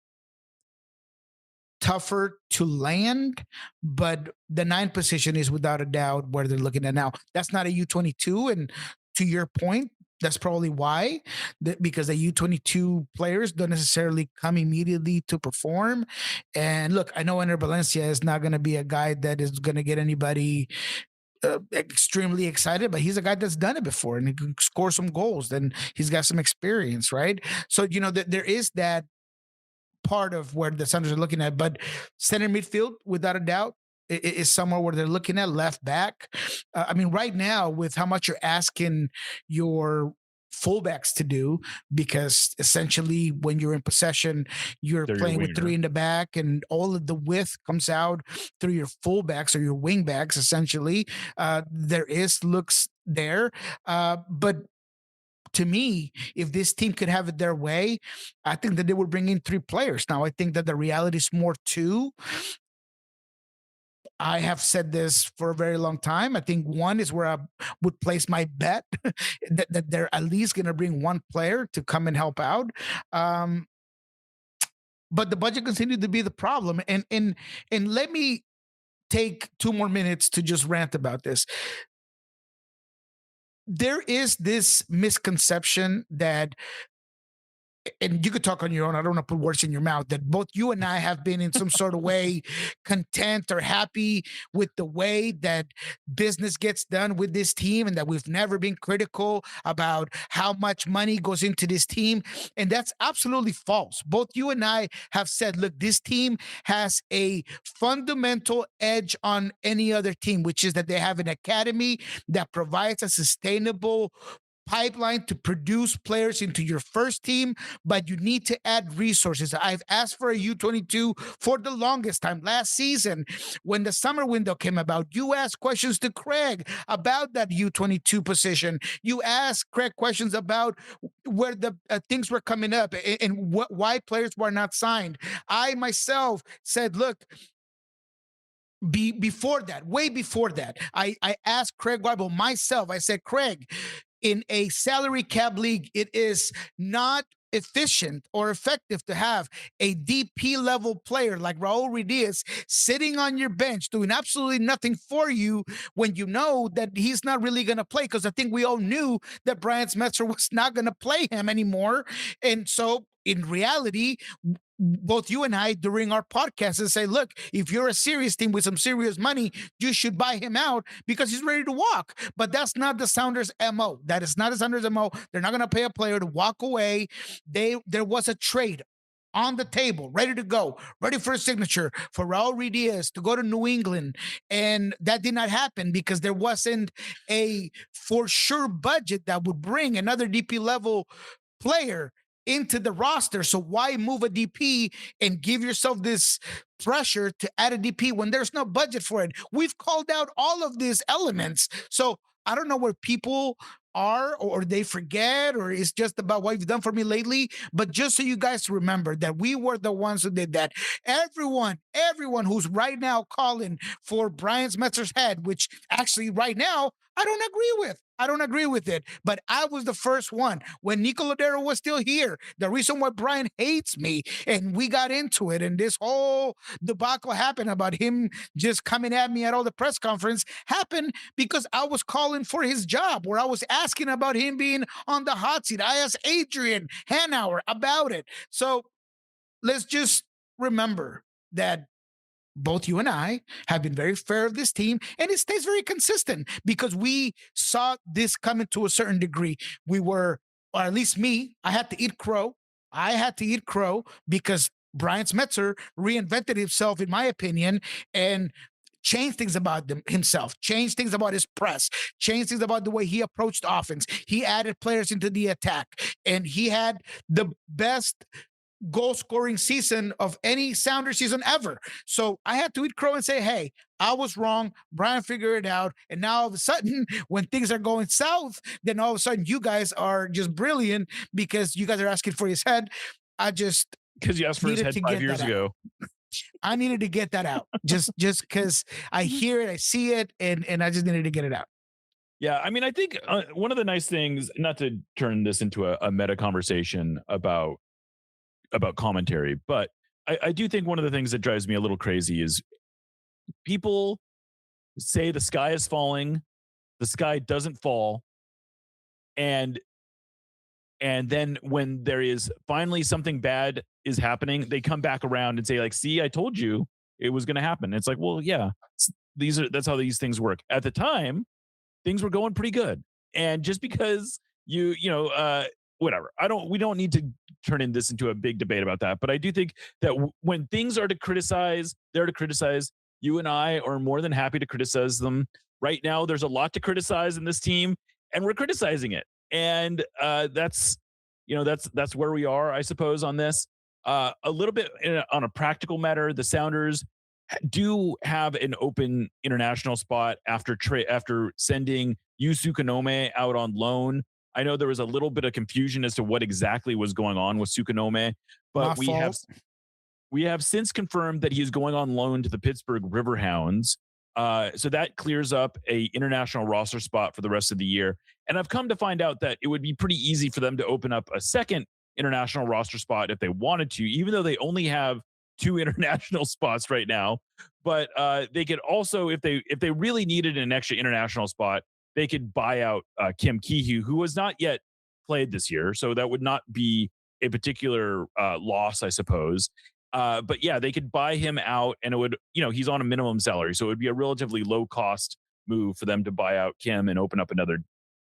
tougher to land, but the 9 position is without a doubt where they're looking at now. That's not a U22, and to your point, that's probably why, because the U22 players don't necessarily come immediately to perform. And look, I know Ener Valencia is not going to be a guy that is going to get anybody extremely excited, but he's a guy that's done it before and he can score some goals. Then he's got some experience, right? So, there is that part of where the Sounders are looking at, but center midfield, without a doubt, is somewhere where they're looking at left back. I mean, right now, with how much you're asking your fullbacks to do, because essentially when you're in possession, you're They're your playing with winger. three in the back, and all of the width comes out through your fullbacks or your wingbacks. Essentially, there is looks there, but to me, if this team could have it their way, I think that they would bring in three players. Now, I think that the reality is more two. I have said this for a very long time. I think one is where I would place my bet that they're at least going to bring one player to come and help out. Um, but the budget continued to be the problem. And let me take 2 more minutes to just rant about this. There is this misconception that, and you could talk on your own, I don't want to put words in your mouth, that both you and I have been in some sort of way content or happy with the way that business gets done with this team, and that we've never been critical about how much money goes into this team. And that's absolutely false. Both you and I have said, look, this team has a fundamental edge on any other team, which is that they have an academy that provides a sustainable pipeline to produce players into your first team, but you need to add resources. I've asked for a U22 for the longest time. Last season, when the summer window came about, you asked questions to Craig about that U22 position. You asked Craig questions about where the things were coming up and why players were not signed. I myself said, look, before that, way before that, I asked Craig Weibel myself. I said, Craig, in a salary cap league, it is not efficient or effective to have a DP level player like Raul Ruiz sitting on your bench doing absolutely nothing for you when you know that he's not really going to play, because I think we all knew that Brian Smetzer was not going to play him anymore. And so in reality, both you and I during our podcast and say, look, if you're a serious team with some serious money, you should buy him out because he's ready to walk. But that's not the Sounders' MO. That is not the Sounders' MO. They're not going to pay a player to walk away. There was a trade on the table, ready to go, ready for a signature for Raul Ruiz to go to New England. And that did not happen because there wasn't a for sure budget that would bring another DP level player into the roster. So why move a DP and give yourself this pressure to add a DP when there's no budget for it? We've called out all of these elements. So I don't know where people are, or they forget, or it's just about what you've done for me lately. But just so you guys remember that we were the ones who did that. Everyone who's right now calling for Brian Smetzer's head, which actually right now I don't agree with. I don't agree with it. But I was the first one when Nico Lodero was still here. The reason why Brian hates me, and we got into it, and this whole debacle happened about him just coming at me at all the press conference, happened because I was calling for his job, where I was asking about him being on the hot seat. I asked Adrian Hanauer about it. So let's just remember that both you and I have been very fair of this team, and it stays very consistent because we saw this coming to a certain degree. We were, or at least me, I had to eat crow. I had to eat crow because Brian Smetzer reinvented himself, in my opinion, and changed things about himself, changed things about his press, changed things about the way he approached offense. He added players into the attack, and he had the best goal scoring season of any Sounder season ever. So I had to eat crow and say, hey, I was wrong. Brian figured it out. And now all of a sudden, when things are going south, then all of a sudden you guys are just brilliant because you guys are asking for his head. I just, because you asked for his head 5 years ago. I needed to get that out just because I hear it, I see it, and I just needed to get it out. Yeah, I mean, I think one of the nice things, not to turn this into a meta conversation about commentary, but I do think one of the things that drives me a little crazy is people say the sky is falling, the sky doesn't fall, and then when there is finally something bad is happening, they come back around and say, like, see, I told you it was going to happen. It's like, well, yeah, that's how these things work. At the time, things were going pretty good. And just because whatever, we don't need to turn this into a big debate about that. But I do think that when things are to criticize, they're to criticize you and I are more than happy to criticize them. Right now, there's a lot to criticize in this team, and we're criticizing it. And that's where we are, I suppose, on this. A little bit on a practical matter, the Sounders do have an open international spot after sending Yu Sukanome out on loan. I know there was a little bit of confusion as to what exactly was going on with Sukanome, but we have since confirmed that he is going on loan to the Pittsburgh Riverhounds. So that clears up a international roster spot for the rest of the year. And I've come to find out that it would be pretty easy for them to open up a second international roster spot if they wanted to, even though they only have 2 international spots right now. But they could also, if they really needed an extra international spot, they could buy out Kim Kihu, who has not yet played this year. So that would not be a particular loss, I suppose. But yeah, they could buy him out, and it would, he's on a minimum salary. So it would be a relatively low cost move for them to buy out Kim and open up another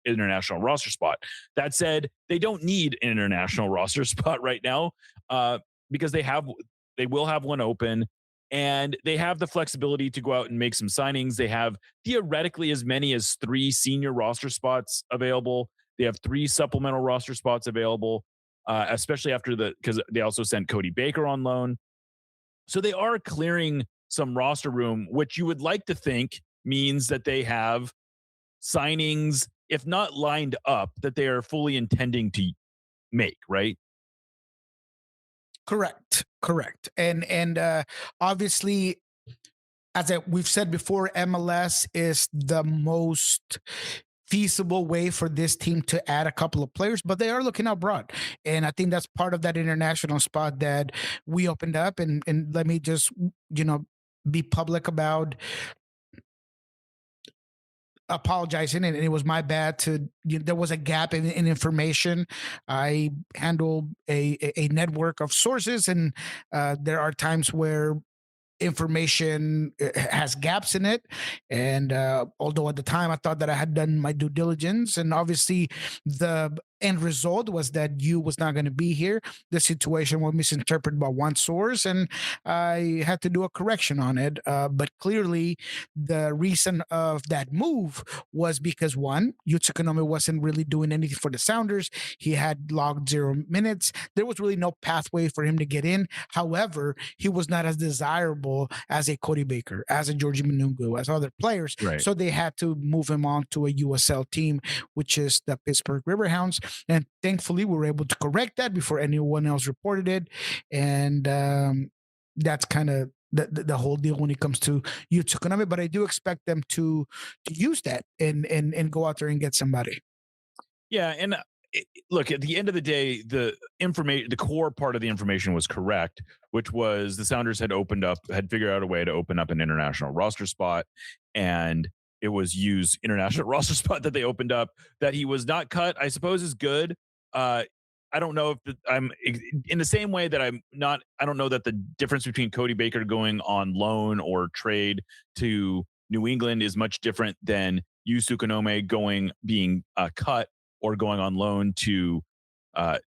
international roster spot. That said, they don't need an international roster spot right now because they will have one open, and they have the flexibility to go out and make some signings. They have theoretically as many as 3 senior roster spots available. They have 3 supplemental roster spots available, especially because they also sent Cody Baker on loan. So they are clearing some roster room, which you would like to think means that they have signings, if not lined up, that they are fully intending to make, right? Correct. And obviously, we've said before, MLS is the most feasible way for this team to add a couple of players, but they are looking out broad. And I think that's part of that international spot that we opened up. And let me just, be public about apologizing, and it was my bad there was a gap in information. I handle a network of sources, and there are times where information has gaps in it. And although at the time I thought that I had done my due diligence, and obviously the end result was that you was not going to be here, the situation was misinterpreted by one source, and I had to do a correction on it. But clearly the reason of that move was because, one, Yutsukanome wasn't really doing anything for the Sounders. He had logged 0 minutes. There was really no pathway for him to get in. However, he was not as desirable as a Cody Baker, as a Georgie Manungu, as other players. Right. So they had to move him on to a USL team, which is the Pittsburgh Riverhounds. And thankfully, we were able to correct that before anyone else reported it. And that's kind of the whole deal when it comes to Yutsukanome. But I do expect them to use that and go out there and get somebody. Yeah, and look, at the end of the day, the core part of the information was correct, which was the Sounders had figured out a way to open up an international roster spot, and it was Yu's international roster spot that they opened up. That he was not cut, I suppose, is good. I don't know if I'm in the same way that I don't know that the difference between Cody Baker going on loan or trade to New England is much different than Yu Sukanome being cut or going on loan to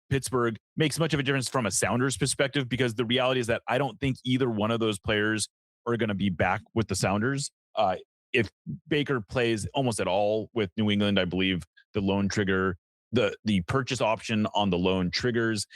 Pittsburgh makes much of a difference from a Sounders perspective, because the reality is that I don't think either one of those players are going to be back with the Sounders. If Baker plays almost at all with New England, I believe the loan trigger, the purchase option on the loan triggers.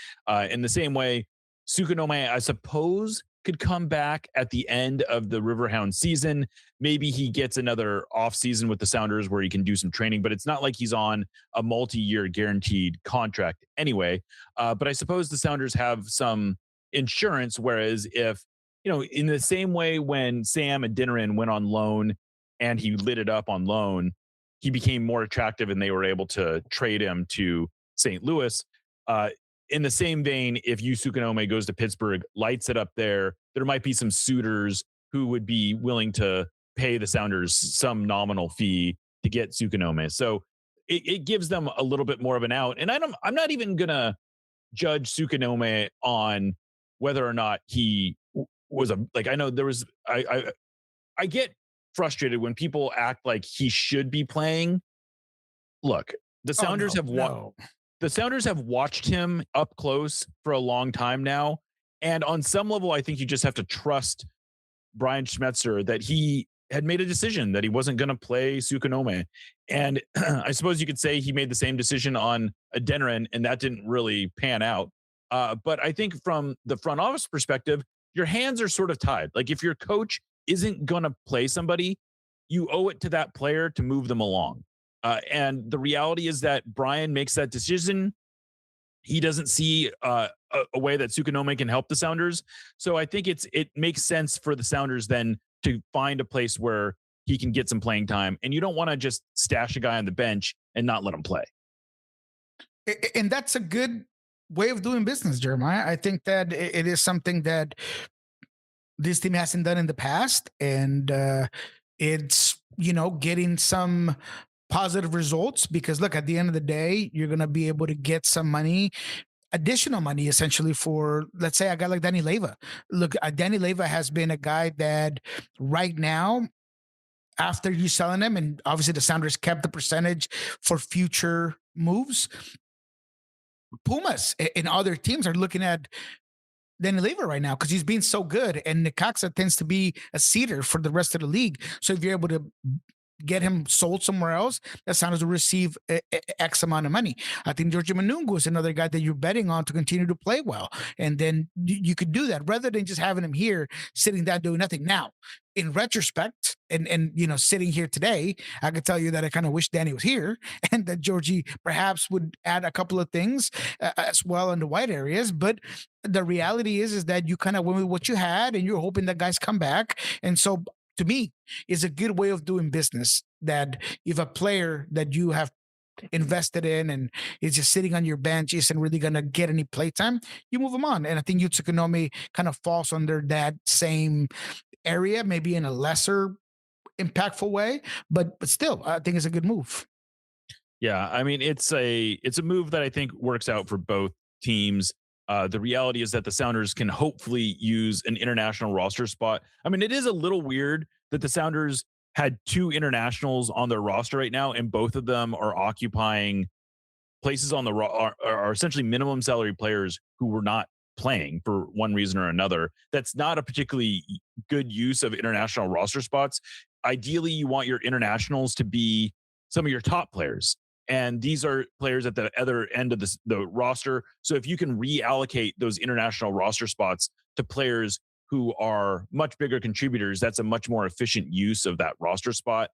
In the same way, Sukanome, I suppose, could come back at the end of the Riverhound season. Maybe he gets another off season with the Sounders where he can do some training, but it's not like he's on a multi-year guaranteed contract anyway. But I suppose the Sounders have some insurance, whereas if, in the same way when Sam Adeniran went on loan and he lit it up on loan, he became more attractive and they were able to trade him to St. Louis. In the same vein, if Yu Sukanome goes to Pittsburgh, lights it up there might be some suitors who would be willing to pay the Sounders some nominal fee to get Sukanome. So it gives them a little bit more of an out. And I'm not even going to judge Sukanome on whether or not he was I know there was, I get frustrated when people act like he should be playing. Look, the Sounders the Sounders have watched him up close for a long time now. And on some level, I think you just have to trust Brian Schmetzer that he had made a decision that he wasn't going to play Sukunome. And I suppose you could say he made the same decision on Adeniran, and that didn't really pan out. But I think from the front office perspective, your hands are sort of tied. Like if your coach isn't going to play somebody, you owe it to that player to move them along. And the reality is that Brian makes that decision. He doesn't see a way that Sukunome can help the Sounders. So I think it makes sense for the Sounders then to find a place where he can get some playing time. And you don't want to just stash a guy on the bench and not let him play. And that's a good way of doing business, Jeremiah. I think that it is something that this team hasn't done in the past. And it's, getting some positive results because look, at the end of the day, you're going to be able to get some money, additional money essentially for, let's say, a guy like Danny Leyva. Look, Danny Leyva has been a guy that right now, after you selling him, and obviously the Sounders kept the percentage for future moves, Pumas and other teams are looking at Danny Leyva right now because he's been so good, and Necaxa tends to be a cedar for the rest of the league. So if you're able to get him sold somewhere else, the Sounders will receive X amount of money. I think Georgie Manungu is another guy that you're betting on to continue to play well. And then you could do that rather than just having him here sitting down doing nothing. Now, in retrospect, and sitting here today, I could tell you that I kind of wish Danny was here and that Georgie perhaps would add a couple of things as well in the white areas. But the reality is that you kind of went with what you had and you're hoping that guys come back. And so to me, is a good way of doing business that if a player that you have invested in and is just sitting on your bench isn't really going to get any playtime, you move him on. And I think Yutsukunomi kind of falls under that same area, maybe in a lesser impactful way, but still, I think it's a good move. Yeah, I mean, it's a move that I think works out for both teams. The reality is that the Sounders can hopefully use an international roster spot. I mean, it is a little weird that the Sounders had two internationals on their roster right now, and both of them are occupying places on the are essentially minimum salary players who were not playing for one reason or another. That's not a particularly good use of international roster spots. Ideally, you want your internationals to be some of your top players. And these are players at the other end of the roster. So if you can reallocate those international roster spots to players who are much bigger contributors, that's a much more efficient use of that roster spot.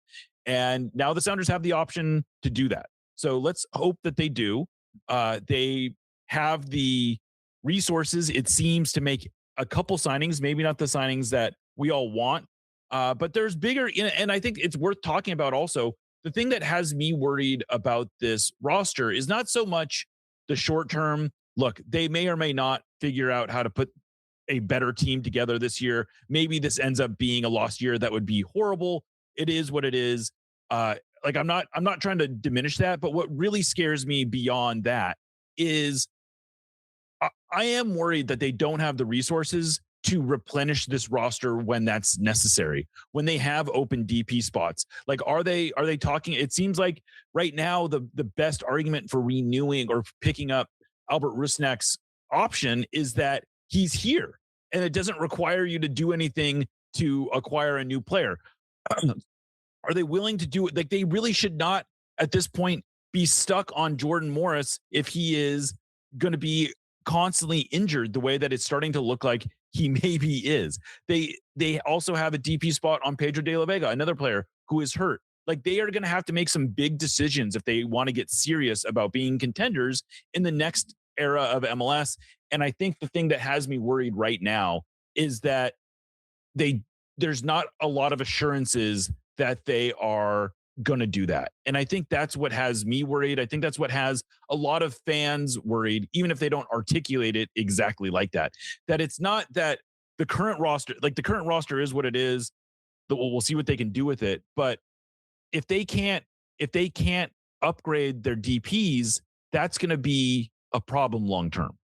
And now the Sounders have the option to do that. So let's hope that they do. They have the resources, it seems, to make a couple signings, maybe not the signings that we all want, but there's bigger. And I think it's worth talking about also. The thing that has me worried about this roster is not so much the short term. Look, they may or may not figure out how to put a better team together this year. Maybe this ends up being a lost year. That would be horrible. It is what it is. Like I'm not trying to diminish that, but what really scares me beyond that is I am worried that they don't have the resources to replenish this roster when that's necessary, when they have open DP spots. Like, are they talking? It seems like right now the best argument for renewing or picking up Albert Rusnak's option is that he's here and it doesn't require you to do anything to acquire a new player. Are they willing to do it? Like, they really should not at this point be stuck on Jordan Morris if he is going to be constantly injured the way that it's starting to look like he maybe is. They also have a DP spot on Pedro de la Vega, another player who is hurt. Like, they are going to have to make some big decisions if they want to get serious about being contenders in the next era of MLS. And I think the thing that has me worried right now is that there's not a lot of assurances that they are going to do that. And I think that's what has me worried. I think that's what has a lot of fans worried, even if they don't articulate it exactly like that. That it's not that the current roster is what it is. We'll see what they can do with it. But if they can't upgrade their DPs, that's going to be a problem long term.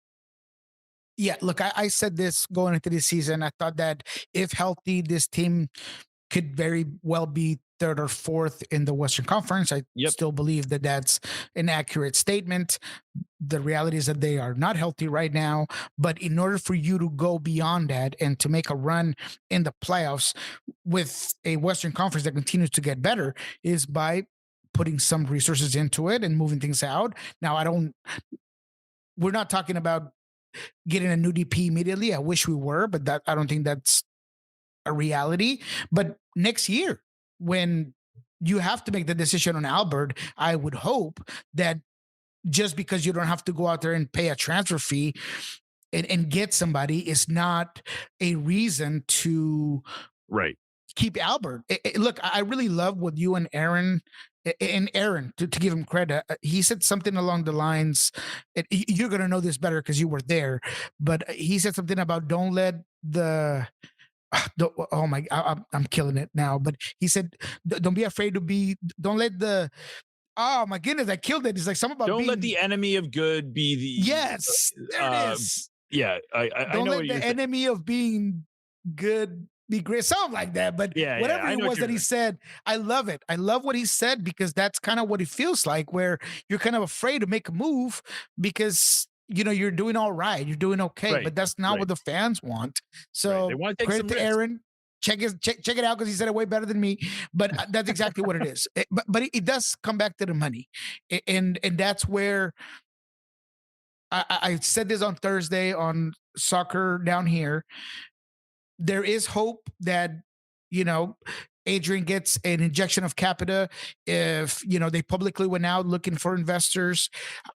Yeah, look, I said this going into this season. I thought that if healthy, this team could very well be third or fourth in the Western Conference. I Yep. still believe that that's an accurate statement. The reality is that they are not healthy right now. But in order for you to go beyond that and to make a run in the playoffs with a Western Conference that continues to get better is by putting some resources into it and moving things out. Now, we're not talking about getting a new DP immediately. I wish we were, but I don't think that's a reality. But next year, when you have to make the decision on Albert, I would hope that just because you don't have to go out there and pay a transfer fee and get somebody is not a reason to Right. keep Albert. Look, I really love what you and Aaron, to give him credit, he said something along the lines, you're going to know this better because you were there, but he said something about don't let oh my, I'm killing it now. But he said, don't be afraid don't let oh my goodness, I killed it. It's like something about don't let the enemy of good be the, yes, there it is. Yeah. I don't know let the enemy of being good be great, something like that. But whatever it was that he said, I love it. I love what he said because that's kind of what it feels like, where you're kind of afraid to make a move because you're doing all right, you're doing okay, but that's not what the fans want. So they want to take credit to Aaron. Check it out because he said it way better than me. But that's exactly what it is. But it does come back to the money, and that's where I said this on Thursday on Soccer Down Here. There is hope that Adrian gets an injection of capita. If they publicly went out looking for investors,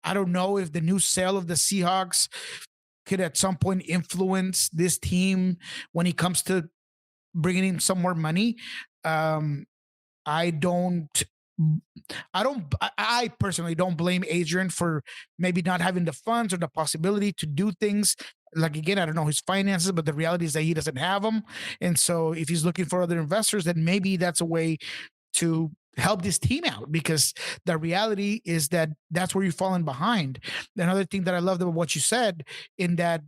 I don't know if the new sale of the Seahawks could at some point influence this team when it comes to bringing in some more money. I personally don't blame Adrian for maybe not having the funds or the possibility to do things. Like, again, I don't know his finances, but the reality is that he doesn't have them. And so if he's looking for other investors, then maybe that's a way to help this team out, because the reality is that that's where you're falling behind. Another thing that I loved about what you said in that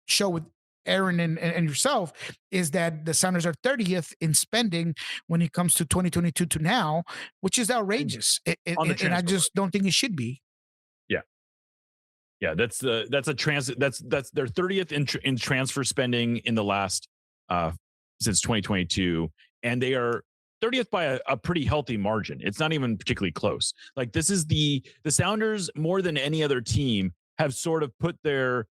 show with Aaron and yourself is that the Sounders are 30th in spending when it comes to 2022 to now, which is outrageous. And I just don't think it should be. Yeah, that's their 30th in transfer spending in the last since 2022, and they are 30th by a pretty healthy margin. It's not even particularly close. Like, this is the Sounders, more than any other team, have sort of put their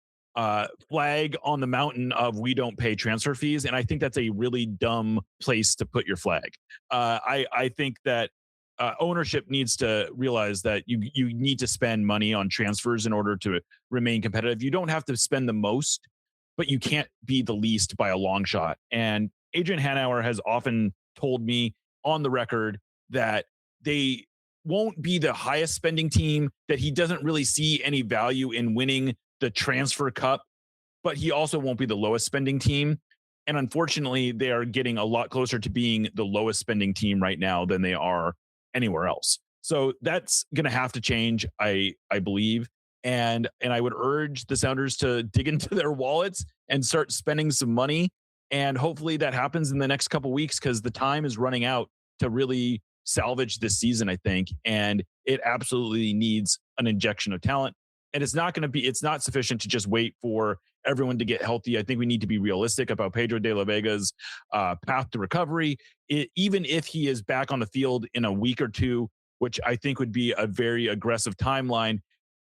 flag on the mountain of we don't pay transfer fees, and I think that's a really dumb place to put your flag. I think that ownership needs to realize that you need to spend money on transfers in order to remain competitive. You don't have to spend the most, but you can't be the least by a long shot. And Adrian Hanauer has often told me on the record that they won't be the highest spending team, that he doesn't really see any value in winning the transfer cup, but he also won't be the lowest spending team. And unfortunately, they are getting a lot closer to being the lowest spending team right now than they are anywhere else. So that's going to have to change, I believe. And I would urge the Sounders to dig into their wallets and start spending some money. And hopefully that happens in the next couple of weeks, because the time is running out to really salvage this season, I think. And it absolutely needs an injection of talent. And it's not sufficient to just wait for everyone to get healthy. I think we need to be realistic about Pedro de la Vega's path to recovery. Even if he is back on the field in a week or two, which I think would be a very aggressive timeline,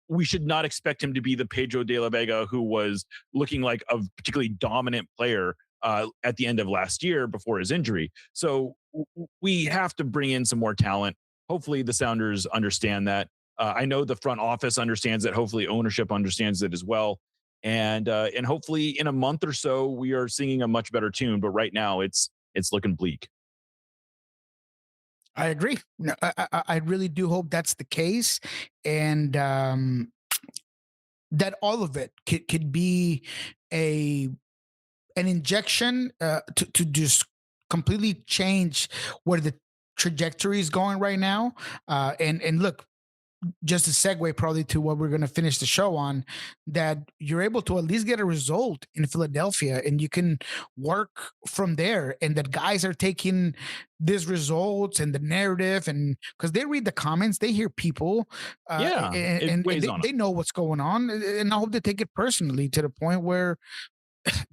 we should not expect him to be the Pedro de la Vega who was looking like a particularly dominant player at the end of last year before his injury. So we have to bring in some more talent. Hopefully the Sounders understand that. I know the front office understands it. Hopefully ownership understands it as well. And hopefully in a month or so, we are singing a much better tune. But right now it's looking bleak. I agree. No, I really do hope that's the case. And that all of it could be an injection to just completely change where the trajectory is going right now. And look, just a segue probably to what we're going to finish the show on, that you're able to at least get a result in Philadelphia and you can work from there, and that guys are taking these results and the narrative, and because they read the comments, they hear people, and they know what's going on, and I hope they take it personally to the point where,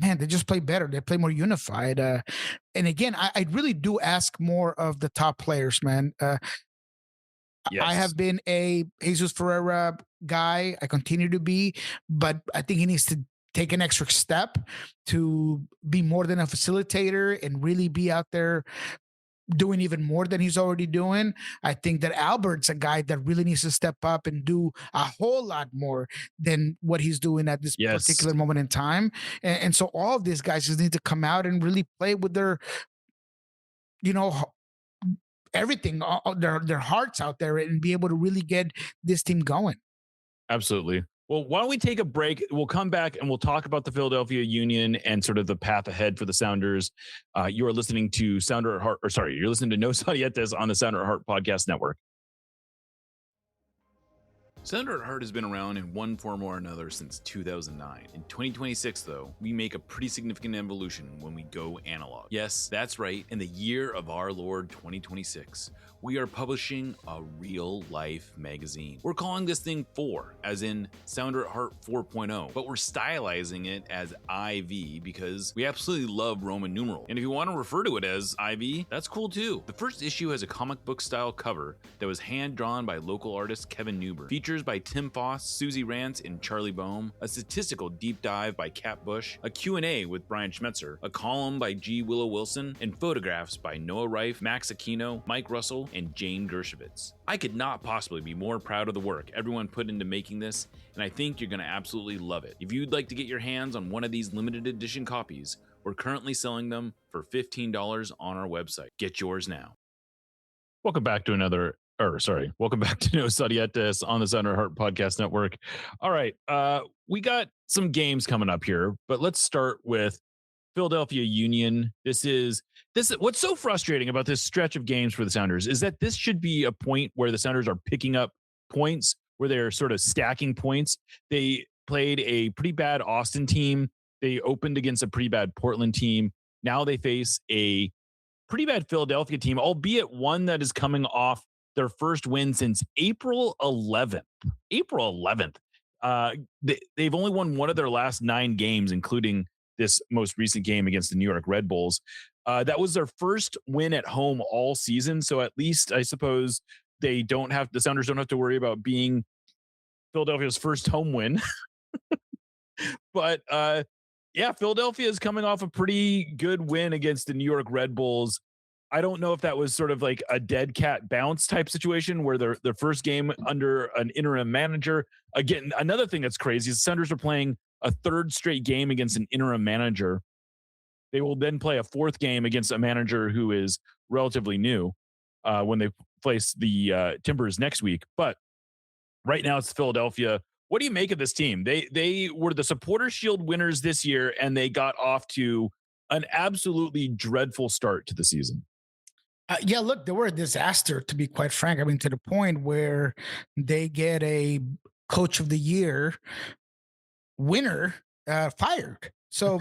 man, they just play better. They play more unified. And again, I really do ask more of the top players, man. I have been a Jesus Ferreira guy. I continue to be, but I think he needs to take an extra step to be more than a facilitator and really be out there doing even more than he's already doing. I think that Albert's a guy that really needs to step up and do a whole lot more than what he's doing at this particular moment in time. And so all of these guys just need to come out and really play with their, everything, their hearts out there, and be able to really get this team going. Absolutely. Well, why don't we take a break? We'll come back and we'll talk about the Philadelphia Union and sort of the path ahead for the Sounders. You are listening to Sounder at Heart, you're listening to No Sadietes on the Sounder at Heart Podcast Network. Sounder at Heart has been around in one form or another since 2009. In 2026, though, we make a pretty significant evolution when we go analog. Yes, that's right. In the year of our Lord 2026, we are publishing a real-life magazine. We're calling this thing 4, as in Sounder at Heart 4.0, but we're stylizing it as IV because we absolutely love Roman numeral. And if you want to refer to it as IV, that's cool too. The first issue has a comic book style cover that was hand-drawn by local artist Kevin Newber. Features by Tim Foss, Susie Rance, and Charlie Boehm, a statistical deep dive by Kat Bush, a Q&A with Brian Schmetzer, a column by G. Willow Wilson, and photographs by Noah Reif, Max Aquino, Mike Russell, and Jane Dershowitz. I could not possibly be more proud of the work everyone put into making this, and I think you're going to absolutely love it. If you'd like to get your hands on one of these limited edition copies, we're currently selling them for $15 on our website. Get yours now. Welcome back to welcome back to No Sadietes on the Sounder at Heart Podcast Network. All right, we got some games coming up here, but let's start with Philadelphia Union. This is what's so frustrating about this stretch of games for the Sounders is that this should be a point where the Sounders are picking up points, where they're sort of stacking points. They played a pretty bad Austin team. They opened against a pretty bad Portland team. Now they face a pretty bad Philadelphia team, albeit one that is coming off their first win since April 11th. They've only won one of their last 9 games, including this most recent game against the New York Red Bulls. That was their first win at home all season. So at least I suppose the Sounders don't have to worry about being Philadelphia's first home win. But Philadelphia is coming off a pretty good win against the New York Red Bulls. I don't know if that was sort of like a dead cat bounce type situation where their first game under an interim manager. Again, another thing that's crazy is the Sounders are playing a third straight game against an interim manager. They will then play a fourth game against a manager who is relatively new when they face the Timbers next week. But right now it's Philadelphia. What do you make of this team? They were the Supporters Shield winners this year, and they got off to an absolutely dreadful start to the season. Look, they were a disaster, to be quite frank. I mean, to the point where they get a Coach of the Year winner fired. So,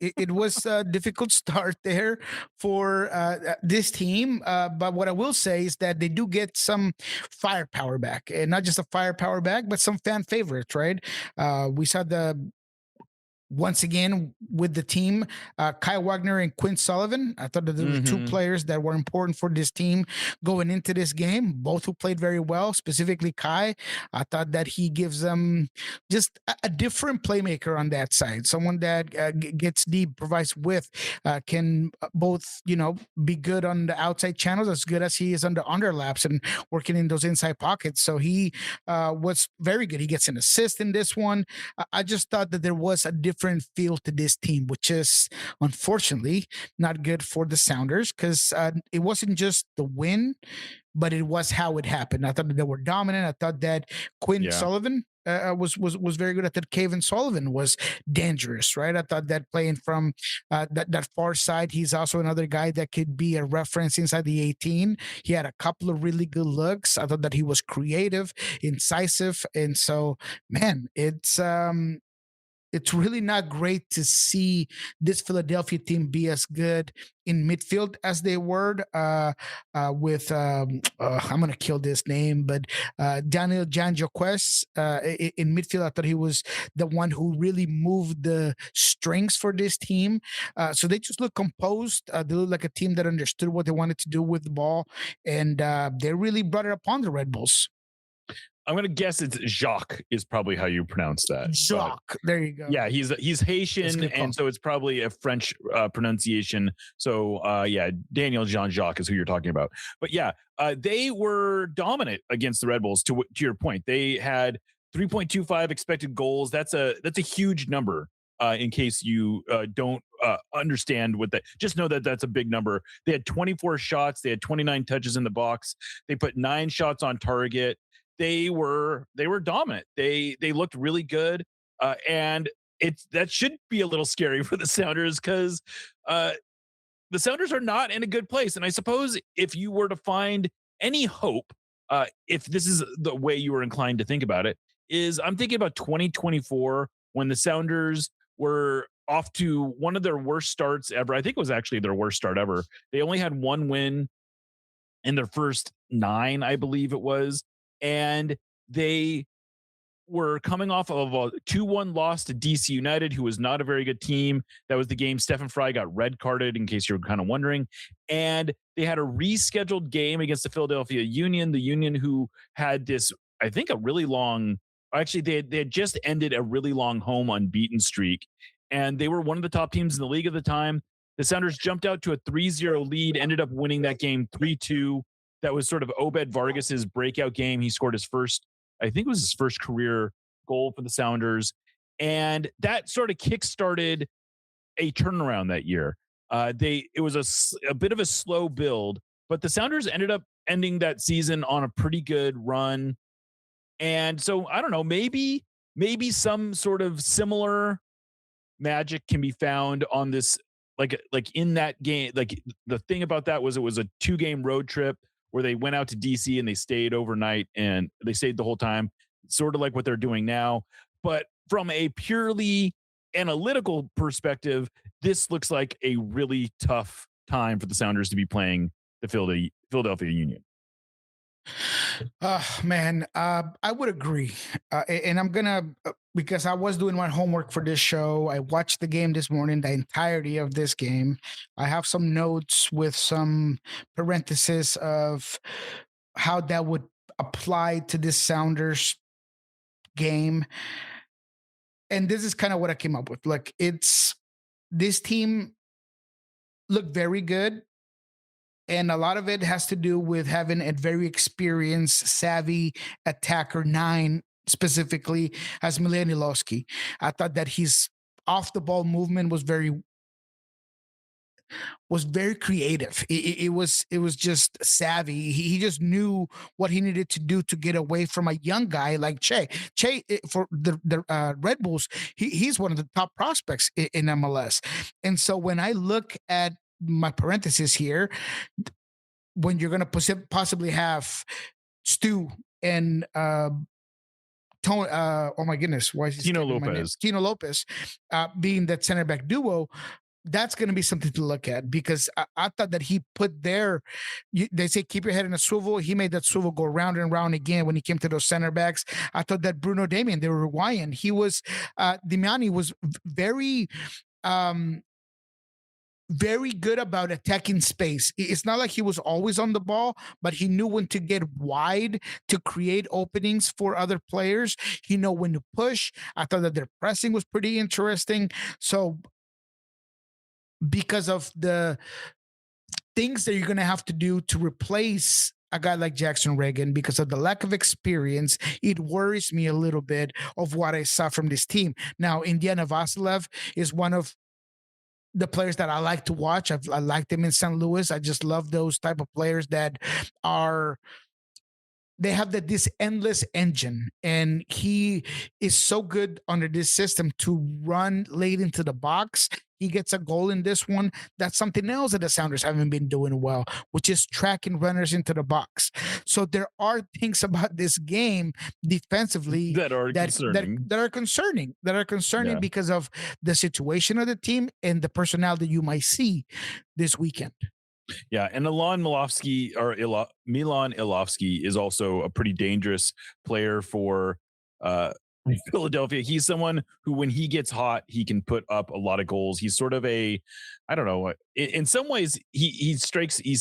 it was a difficult start there for this team. But what I will say is that they do get some firepower back, and not just a firepower back, but some fan favorites, right? We saw once again with the team, Kai Wagner and Quinn Sullivan. I thought that there were 2 players that were important for this team going into this game, both who played very well, specifically Kai. I thought that he gives them just a different playmaker on that side, someone that gets deep, provides width, can both, be good on the outside channels as good as he is on the underlaps and working in those inside pockets. So he was very good. He gets an assist in this one. I just thought that there was a different feel to this team, which is unfortunately not good for the Sounders, because it wasn't just the win, but it was how it happened. I thought that they were dominant. I thought that Quinn Sullivan was very good. I thought Kevin Sullivan was dangerous, right? I thought that playing from that far side, he's also another guy that could be a reference inside the 18. He had a couple of really good looks. I thought that he was creative, incisive, and so man, it's really not great to see this Philadelphia team be as good in midfield as they were with I'm gonna kill this name, but Daniel Janjoquest in midfield. I thought he was the one who really moved the strings for this team. So they just look composed. They look like a team that understood what they wanted to do with the ball, and they really brought it upon the Red Bulls. I'm gonna guess it's Jacques is probably how you pronounce that. Jacques, there you go. Yeah, he's Haitian, and so it's probably a French pronunciation. So yeah, Daniel Jean-Jacques is who you're talking about. But yeah, they were dominant against the Red Bulls. To your point, they had 3.25 expected goals. That's a huge number. In case you don't understand what that, just know that that's a big number. They had 24 shots. They had 29 touches in the box. They put 9 shots on target. They were dominant. They looked really good, and that should be a little scary for the Sounders because the Sounders are not in a good place. And I suppose if you were to find any hope, if this is the way you were inclined to think about it, is I'm thinking about 2024 when the Sounders were off to one of their worst starts ever. I think it was actually their worst start ever. They only had 1 win in their first 9, I believe it was. And they were coming off of a 2-1 loss to DC United, who was not a very good team. That was the game Stefan Fry got red carded, in case you're kind of wondering. And they had a rescheduled game against the Philadelphia Union, the Union who had this, I think, a really long, actually, they had just ended a really long home unbeaten streak. And they were one of the top teams in the league at the time. The Sounders jumped out to a 3-0 lead, ended up winning that game 3-2. That was sort of Obed Vargas's breakout game. He scored his first, I think it was his first career goal for the Sounders. And that sort of kickstarted a turnaround that year. It was a bit of a slow build, but the Sounders ended up ending that season on a pretty good run. And so I don't know, maybe some sort of similar magic can be found on this, like in that game. Like the thing about that was it was a 2-game road trip where they went out to DC and they stayed overnight and they stayed the whole time, sort of like what they're doing now. But from a purely analytical perspective, this looks like a really tough time for the Sounders to be playing the Philadelphia Union. Man, I would agree. And I'm going to, because I was doing my homework for this show, I watched the game this morning, the entirety of this game. I have some notes with some parentheses of how that would apply to this Sounders game. And this is kind of what I came up with. Like, this team looked very good. And a lot of it has to do with having a very experienced, savvy attacker 9, specifically as Milanilovsky. I thought that his off the ball movement was very creative. It was just savvy. He just knew what he needed to do to get away from a young guy like Che. For the Red Bulls, he's one of the top prospects in MLS. And so when I look at my parentheses here, when you're going to possibly have Stu and Tony, oh my goodness, why is Tino Lopez? Tino Lopez being that center back duo, that's going to be something to look at, because I thought that he put they say keep your head in a swivel. He made that swivel go round and round again when he came to those center backs. I thought that Bruno Damian, the Uruguayan, Damiani was very good about attacking space. It's not like he was always on the ball, but he knew when to get wide to create openings for other players. He knew when to push. I thought that their pressing was pretty interesting. So because of the things that you're going to have to do to replace a guy like Jackson Reagan, because of the lack of experience, it worries me a little bit of what I saw from this team. Now, Indiana Vasilev is one of the players that I like to watch. I liked him in St. Louis. I just love those type of players that they have this endless engine, and he is so good under this system to run late into the box. He gets a goal in this one. That's something else that the Sounders haven't been doing well, which is tracking runners into the box. So there are things about this game defensively that are concerning. that are concerning. That are concerning Yeah. because of the situation of the team and the personnel that you might see this weekend. Yeah, and Milan Ilovsky is also a pretty dangerous player for Philadelphia. He's someone who, when he gets hot, he can put up a lot of goals. He's sort of I don't know, in some ways he's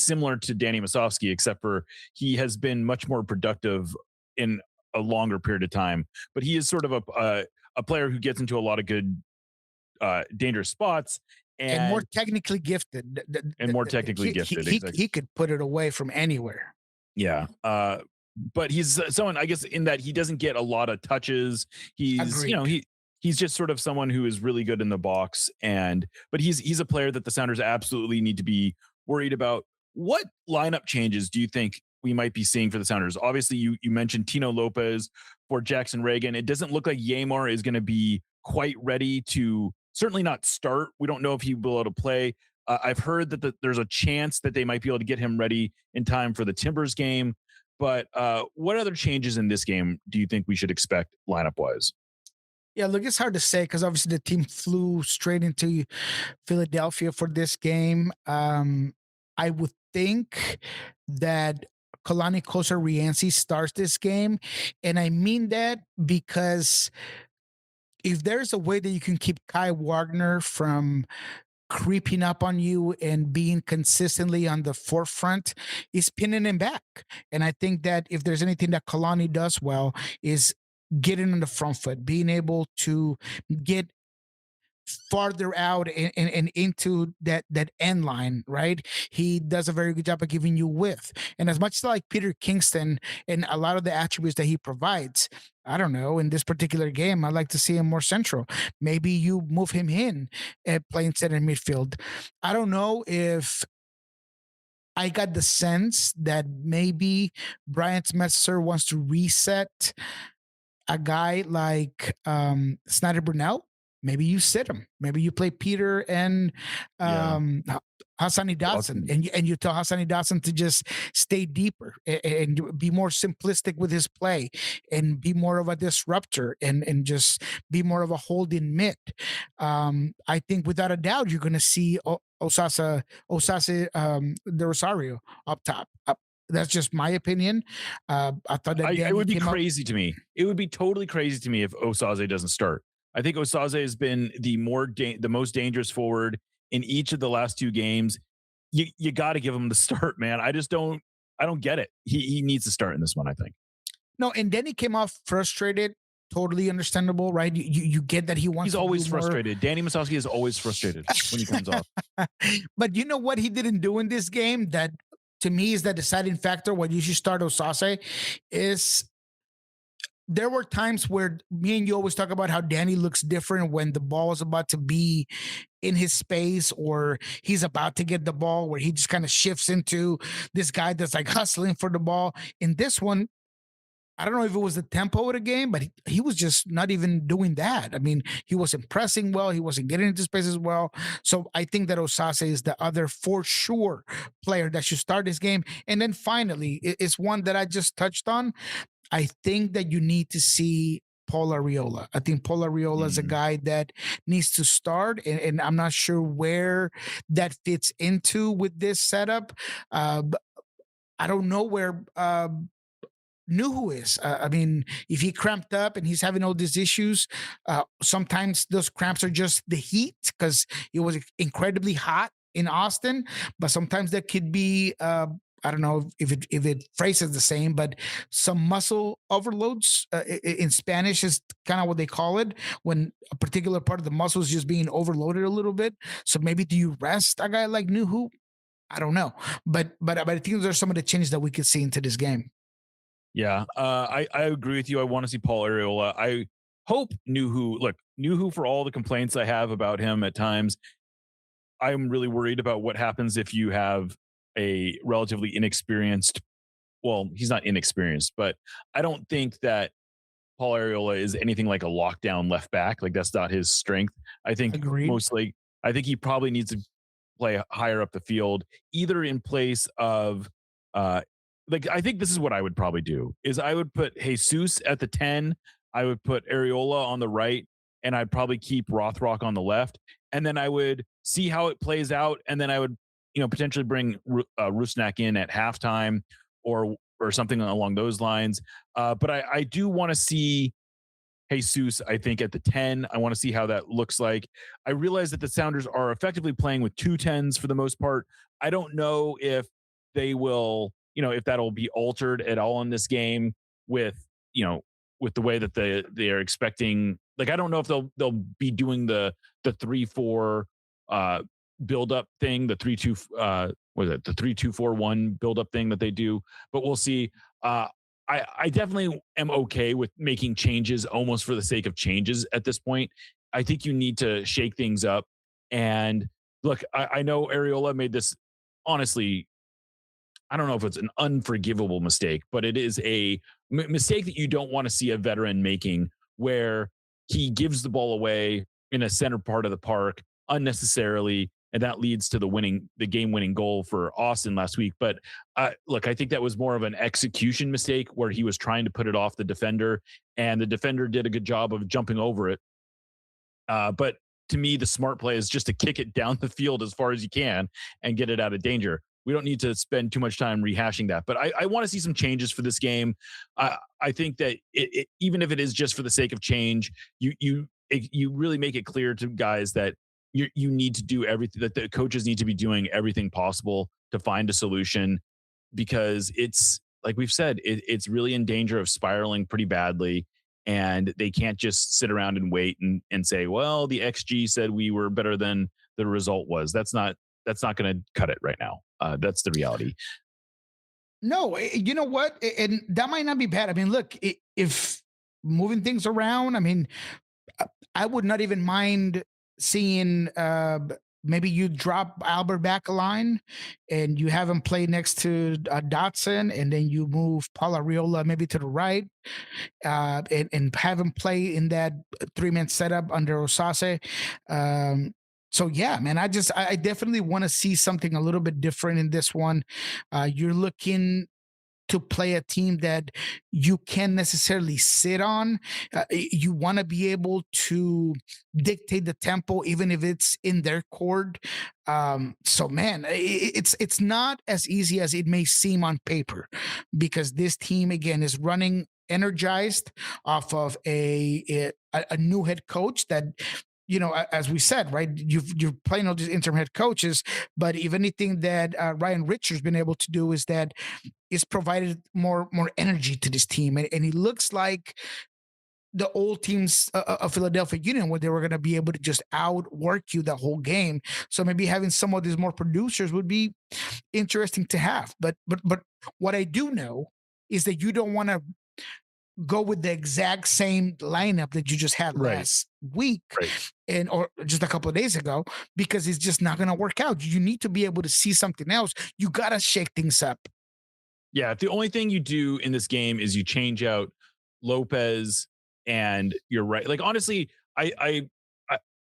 similar to Danny Musovski, except for he has been much more productive in a longer period of time. But he is sort of a player who gets into a lot of good dangerous spots. And more technically gifted. Gifted. He could put it away from anywhere. Yeah. But he's someone, I guess, in that he doesn't get a lot of touches. He's, he's just sort of someone who is really good in the box. But he's a player that the Sounders absolutely need to be worried about. What lineup changes do you think we might be seeing for the Sounders? Obviously, you mentioned Tino Lopez for Jackson Reagan. It doesn't look like Yamar is going to be quite ready to certainly not start. We don't know if he will be able to play. I've heard that there's a chance that they might be able to get him ready in time for the Timbers game. But what other changes in this game do you think we should expect lineup-wise? Yeah, look, it's hard to say because obviously the team flew straight into Philadelphia for this game. I would think that Kalani Kosa-Rienzi starts this game. And I mean that because if there's a way that you can keep Kai Wagner from creeping up on you and being consistently on the forefront, is pinning him back. And I think that if there's anything that Kalani does well is getting on the front foot, being able to get farther out and into that end line, right? He does a very good job of giving you width. And as much like Peter Kingston and a lot of the attributes that he provides, I don't know, in this particular game, I'd like to see him more central. Maybe you move him in at playing center midfield. I don't know if I got the sense that maybe Brian Messer wants to reset a guy like Snyder Brunel. Maybe you sit him. Maybe you play Peter and Hassani Dotson, and you tell Hassani Dotson to just stay deeper and be more simplistic with his play and be more of a disruptor and just be more of a holding mid. I think without a doubt you're going to see Osase de Rosario up top. That's just my opinion. I thought that it would be crazy to me. It would be totally crazy to me if Osase doesn't start. I think Osase has been the most dangerous forward in each of the last two games. You got to give him the start, man. I don't get it. He needs to start in this one, I think. No, and then he came off frustrated. Totally understandable, right? You get that he wants. He's always frustrated. Danny Musovski is always frustrated when he comes off. But you know what he didn't do in this game that to me is the deciding factor when you should start Osase is there were times where me and you always talk about how Danny looks different when the ball is about to be in his space or he's about to get the ball, where he just kind of shifts into this guy that's like hustling for the ball. In this one, I don't know if it was the tempo of the game, but he was just not even doing that. I mean, he wasn't pressing well. He wasn't getting into space as well. So I think that Osase is the other for sure player that should start this game. And then finally, it's one that I just touched on. I think that you need to see Paul Arriola. I think Paul Arriola is a guy that needs to start, and I'm not sure where that fits into with this setup. But I don't know where Nuhu is. I mean, if he cramped up and he's having all these issues, sometimes those cramps are just the heat because it was incredibly hot in Austin, but sometimes that could be I don't know if it phrases the same, but some muscle overloads in Spanish is kind of what they call it when a particular part of the muscle is just being overloaded a little bit. So maybe do you rest a guy like Nuhu? I don't know, but I think those are some of the changes that we could see into this game. Yeah, I agree with you. I want to see Paul Arriola. I hope Nuhu, for all the complaints I have about him at times, I'm really worried about what happens if you have a relatively inexperienced well, he's not inexperienced, but I don't think that Paul Arriola is anything like a lockdown left back. Like that's not his strength. I think Agreed. I think he probably needs to play higher up the field, either in place of like I think this is what I would probably do is I would put Jesus at the 10, I would put Areola on the right, and I'd probably keep Rothrock on the left. And then I would see how it plays out, and then I would, potentially bring Rusnak in at halftime or something along those lines. But I do want to see Jesus, I think, at the 10. I want to see how that looks like. I realize that the Sounders are effectively playing with 2 10s for the most part. I don't know if they will, if that'll be altered at all in this game with, with the way that they are expecting. Like, I don't know if they'll be doing the 3-4 build up thing, the 3-2 what is it, the 3-2-4-1 build up thing that they do, but we'll see. I definitely am okay with making changes almost for the sake of changes at this point. I think you need to shake things up. And look, I know Areola made this, honestly, I don't know if it's an unforgivable mistake, but it is a mistake that you don't want to see a veteran making, where he gives the ball away in a center part of the park unnecessarily, and that leads to the game-winning goal for Austin last week. But look, I think that was more of an execution mistake where he was trying to put it off the defender, and the defender did a good job of jumping over it. But to me, the smart play is just to kick it down the field as far as you can and get it out of danger. We don't need to spend too much time rehashing that. But I want to see some changes for this game. I think that even if it is just for the sake of change, you really make it clear to guys that you need to do everything, that the coaches need to be doing everything possible to find a solution, because it's like we've said, it's really in danger of spiraling pretty badly. And they can't just sit around and wait and say, well, the XG said we were better than the result was. That's not going to cut it right now. That's the reality. No, you know what? And that might not be bad. I mean, look, if moving things around, I mean, I would not even mind seeing maybe you drop Albert back a line and you have him play next to Dotson, and then you move Paul Arriola maybe to the right, and have him play in that 3-man setup under Osase. So yeah, man, I definitely want to see something a little bit different in this one. You're looking to play a team that you can't necessarily sit on. You want to be able to dictate the tempo, even if it's in their court. So man, it's not as easy as it may seem on paper, because this team again is running energized off of a new head coach that, as we said, right, you're playing all these interim head coaches, but if anything that Ryan Richards been able to do is that it's provided more energy to this team, and he looks like the old teams of Philadelphia Union, where they were going to be able to just outwork you the whole game. So maybe having some of these more producers would be interesting to have. But what I do know is that you don't want to go with the exact same lineup that you just had last week, or just a couple of days ago, because it's just not going to work out. You need to be able to see something else. You got to shake things up. Yeah, if the only thing you do in this game is you change out Lopez and you're right. Like, honestly, I'm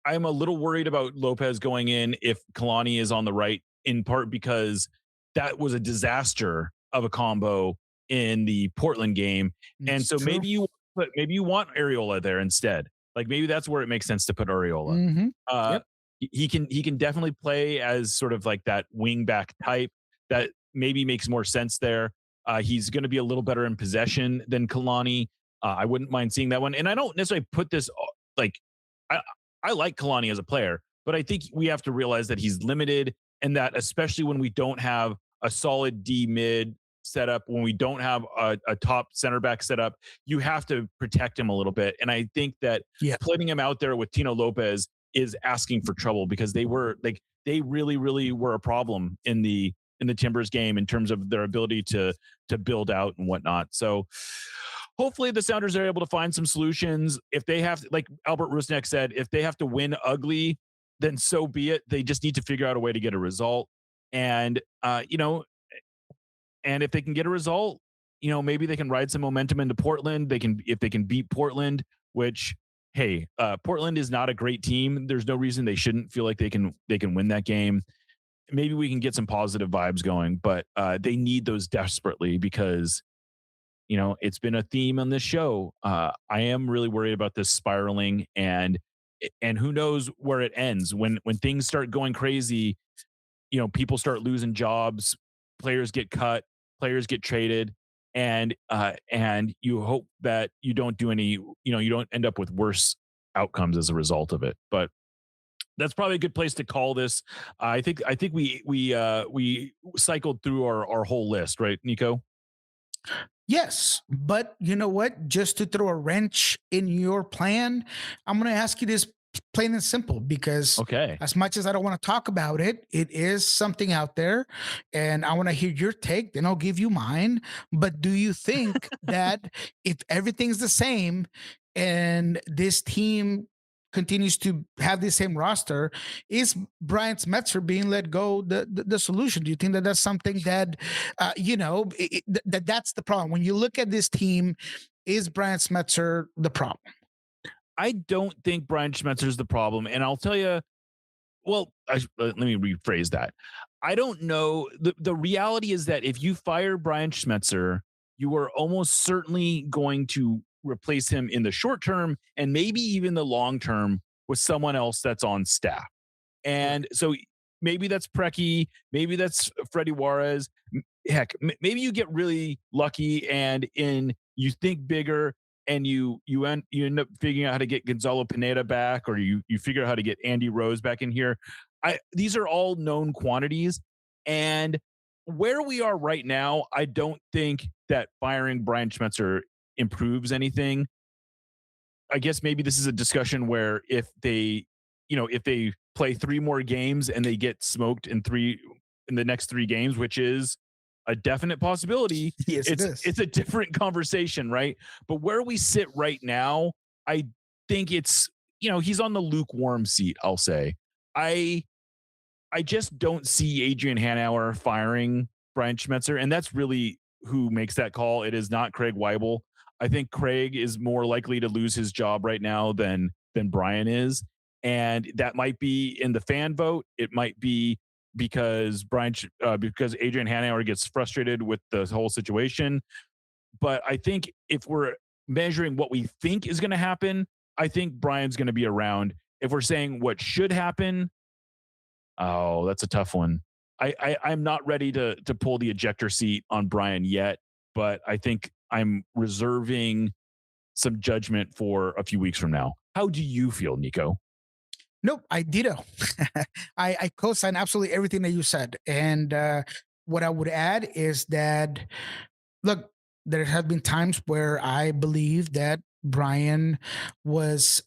a little worried about Lopez going in if Kalani is on the right, in part because that was a disaster of a combo in the Portland game. And so maybe you want Areola there instead. Like, maybe that's where it makes sense to put Areola. Mm-hmm. He can definitely play as sort of like that wing back type. That maybe makes more sense there. He's going to be a little better in possession than Kalani. I wouldn't mind seeing that one. And I don't necessarily put this like, I like Kalani as a player, but I think we have to realize that he's limited, and that especially when we don't have a solid D mid setup, when we don't have a top center back setup, you have to protect him a little bit. And I think that putting him out there with Tino Lopez is asking for trouble, because they really, really were a problem in the Timbers game in terms of their ability to build out and whatnot. So hopefully the Sounders are able to find some solutions. If they have, like Albert Rusnak said, if they have to win ugly, then so be it. They just need to figure out a way to get a result. And, and if they can get a result, maybe they can ride some momentum into Portland. If they can beat Portland, which, hey, Portland is not a great team. There's no reason they shouldn't feel like they can win that game. Maybe we can get some positive vibes going, but they need those desperately because it's been a theme on this show. I am really worried about this spiraling, and who knows where it ends when things start going crazy. People start losing jobs, players get cut, players get traded, and you hope that you don't do any, you don't end up with worse outcomes as a result of it. But that's probably a good place to call this. I think we cycled through our whole list, right, Nico? Yes, but you know what? Just to throw a wrench in your plan, I'm going to ask you this plain and simple because Okay. as much as I don't want to talk about it, it is something out there and I want to hear your take, then I'll give you mine. But do you think that if everything's the same and this team continues to have the same roster, is Brian Smetzer being let go the solution? Do you think that that's something that, that's the problem? When you look at this team, is Brian Smetzer the problem? I don't think Brian Schmetzer is the problem, and I'll tell you. Well, let me rephrase that. I don't know. The reality is that if you fire Brian Schmetzer, you are almost certainly going to replace him in the short term and maybe even the long term with someone else that's on staff. And so maybe that's Preki, maybe that's Freddie Juarez. Heck, maybe you get really lucky and you think bigger and you end up figuring out how to get Gonzalo Pineda back, or you figure out how to get Andy Rose back in here. These are all known quantities, and where we are right now, I don't think that firing Brian Schmetzer improves anything. I guess maybe this is a discussion where if they play 3 more games and they get smoked in the next 3 games, which is a definite possibility. Yes, it's a different conversation, right? But where we sit right now, I think it's, he's on the lukewarm seat, I'll say. I just don't see Adrian Hanauer firing Brian Schmetzer, and that's really who makes that call. It is not Craig Weibel. I think Craig is more likely to lose his job right now than Brian is, and that might be in the fan vote. It might be because because Adrian Hanauer gets frustrated with the whole situation. But I think if we're measuring what we think is going to happen, I think Brian's going to be around. If we're saying what should happen, oh, that's a tough one. I'm not ready to pull the ejector seat on Brian yet, but I think I'm reserving some judgment for a few weeks from now. How do you feel, Nico? Nope, I ditto. I co-sign absolutely everything that you said. And what I would add is that, look, there have been times where I believe that Brian was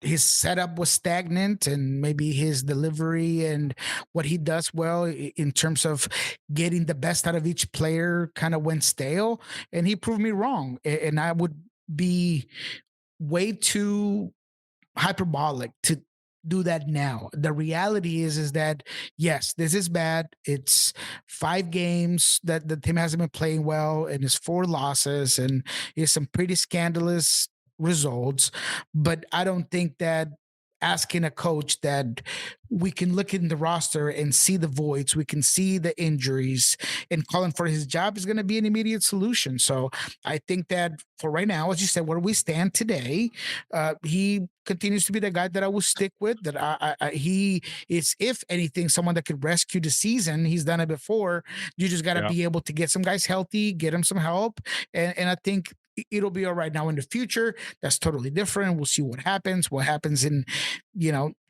his setup was stagnant and maybe his delivery and what he does well in terms of getting the best out of each player kind of went stale. And he proved me wrong. And I would be way too hyperbolic to do that now. The reality is that yes, this is bad. It's 5 games that the team hasn't been playing well, and it's 4 losses, and it's some pretty scandalous results. But I don't think that asking a coach that we can look in the roster and see the voids, we can see the injuries, and calling for his job is going to be an immediate solution. So I think that for right now, as you said, where we stand today, he continues to be the guy that I will stick with. That he is, if anything, someone that could rescue the season. He's done it before. You just got to be able to get some guys healthy, get them some help, and I think it'll be all right. Now in the future, that's totally different. We'll see what happens in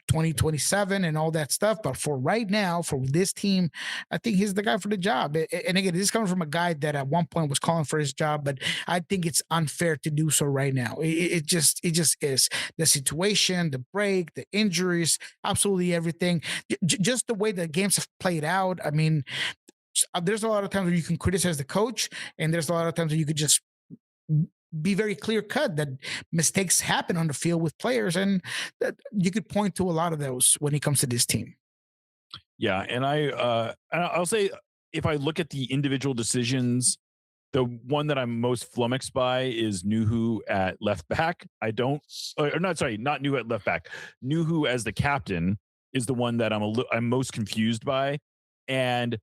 2027 and all that stuff. But for right now, for this team, I think he's the guy for the job. And again, this is coming from a guy that at one point was calling for his job, but I think it's unfair to do so right now. It just is. The situation, the break, the injuries, absolutely everything. Just the way the games have played out. I mean, there's a lot of times where you can criticize the coach, and there's a lot of times where you could just be very clear cut that mistakes happen on the field with players, and that you could point to a lot of those when it comes to this team. Yeah, and I'll say, if I look at the individual decisions The one that I'm most flummoxed by is Nuhu at left back. Not Nuhu at left back. Nuhu as the captain is the one that I'm most confused by. And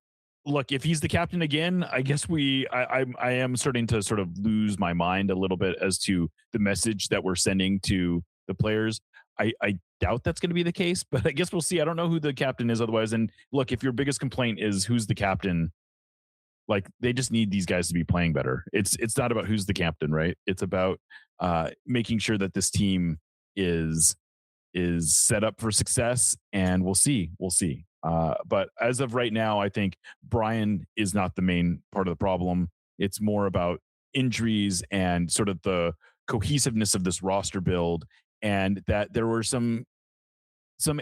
look, if he's the captain again, I guess I am starting to sort of lose my mind a little bit as to the message that we're sending to the players. I doubt that's going to be the case, but I guess we'll see. I don't know who the captain is otherwise. And look, if your biggest complaint is who's the captain, like they just need these guys to be playing better. It's not about who's the captain, right? It's about making sure that this team is set up for success, and we'll see. But as of right now, I think Brian is not the main part of the problem. It's more about injuries and sort of the cohesiveness of this roster build, and that there were some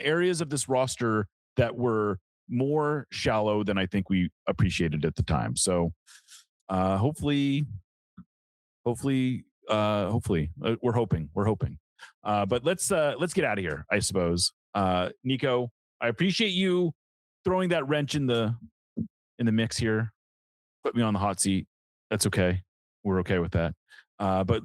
areas of this roster that were more shallow than I think we appreciated at the time. So hopefully we're hoping. But let's get out of here, I suppose. Niko, I appreciate you throwing that wrench in the mix here. Put me on the hot seat. That's okay. We're okay with that. But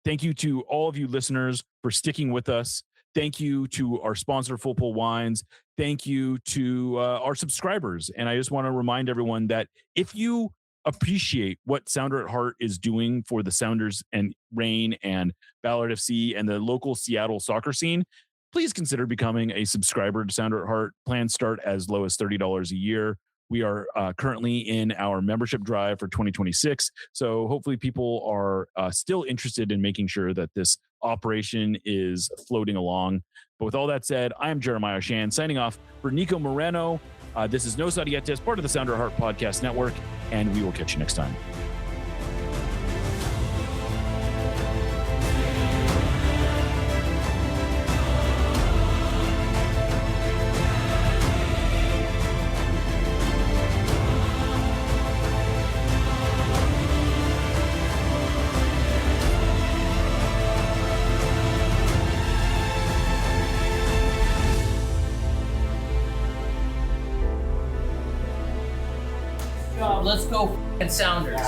thank you to all of you listeners for sticking with us. Thank you to our sponsor, Full Pull Wines. Thank you to our subscribers. And I just want to remind everyone that if you appreciate what Sounder at Heart is doing for the Sounders and Reign and Ballard FC and the local Seattle soccer scene, please consider becoming a subscriber to Sounder at Heart. Plans start as low as $30 a year. We are currently in our membership drive for 2026. So hopefully people are still interested in making sure that this operation is floating along. But with all that said, I am Jeremiah Shan signing off for Niko Moreno. This is No Sadietes, part of the Sounder at Heart Podcast Network, and we will catch you next time. Let's go f***ing Sounders.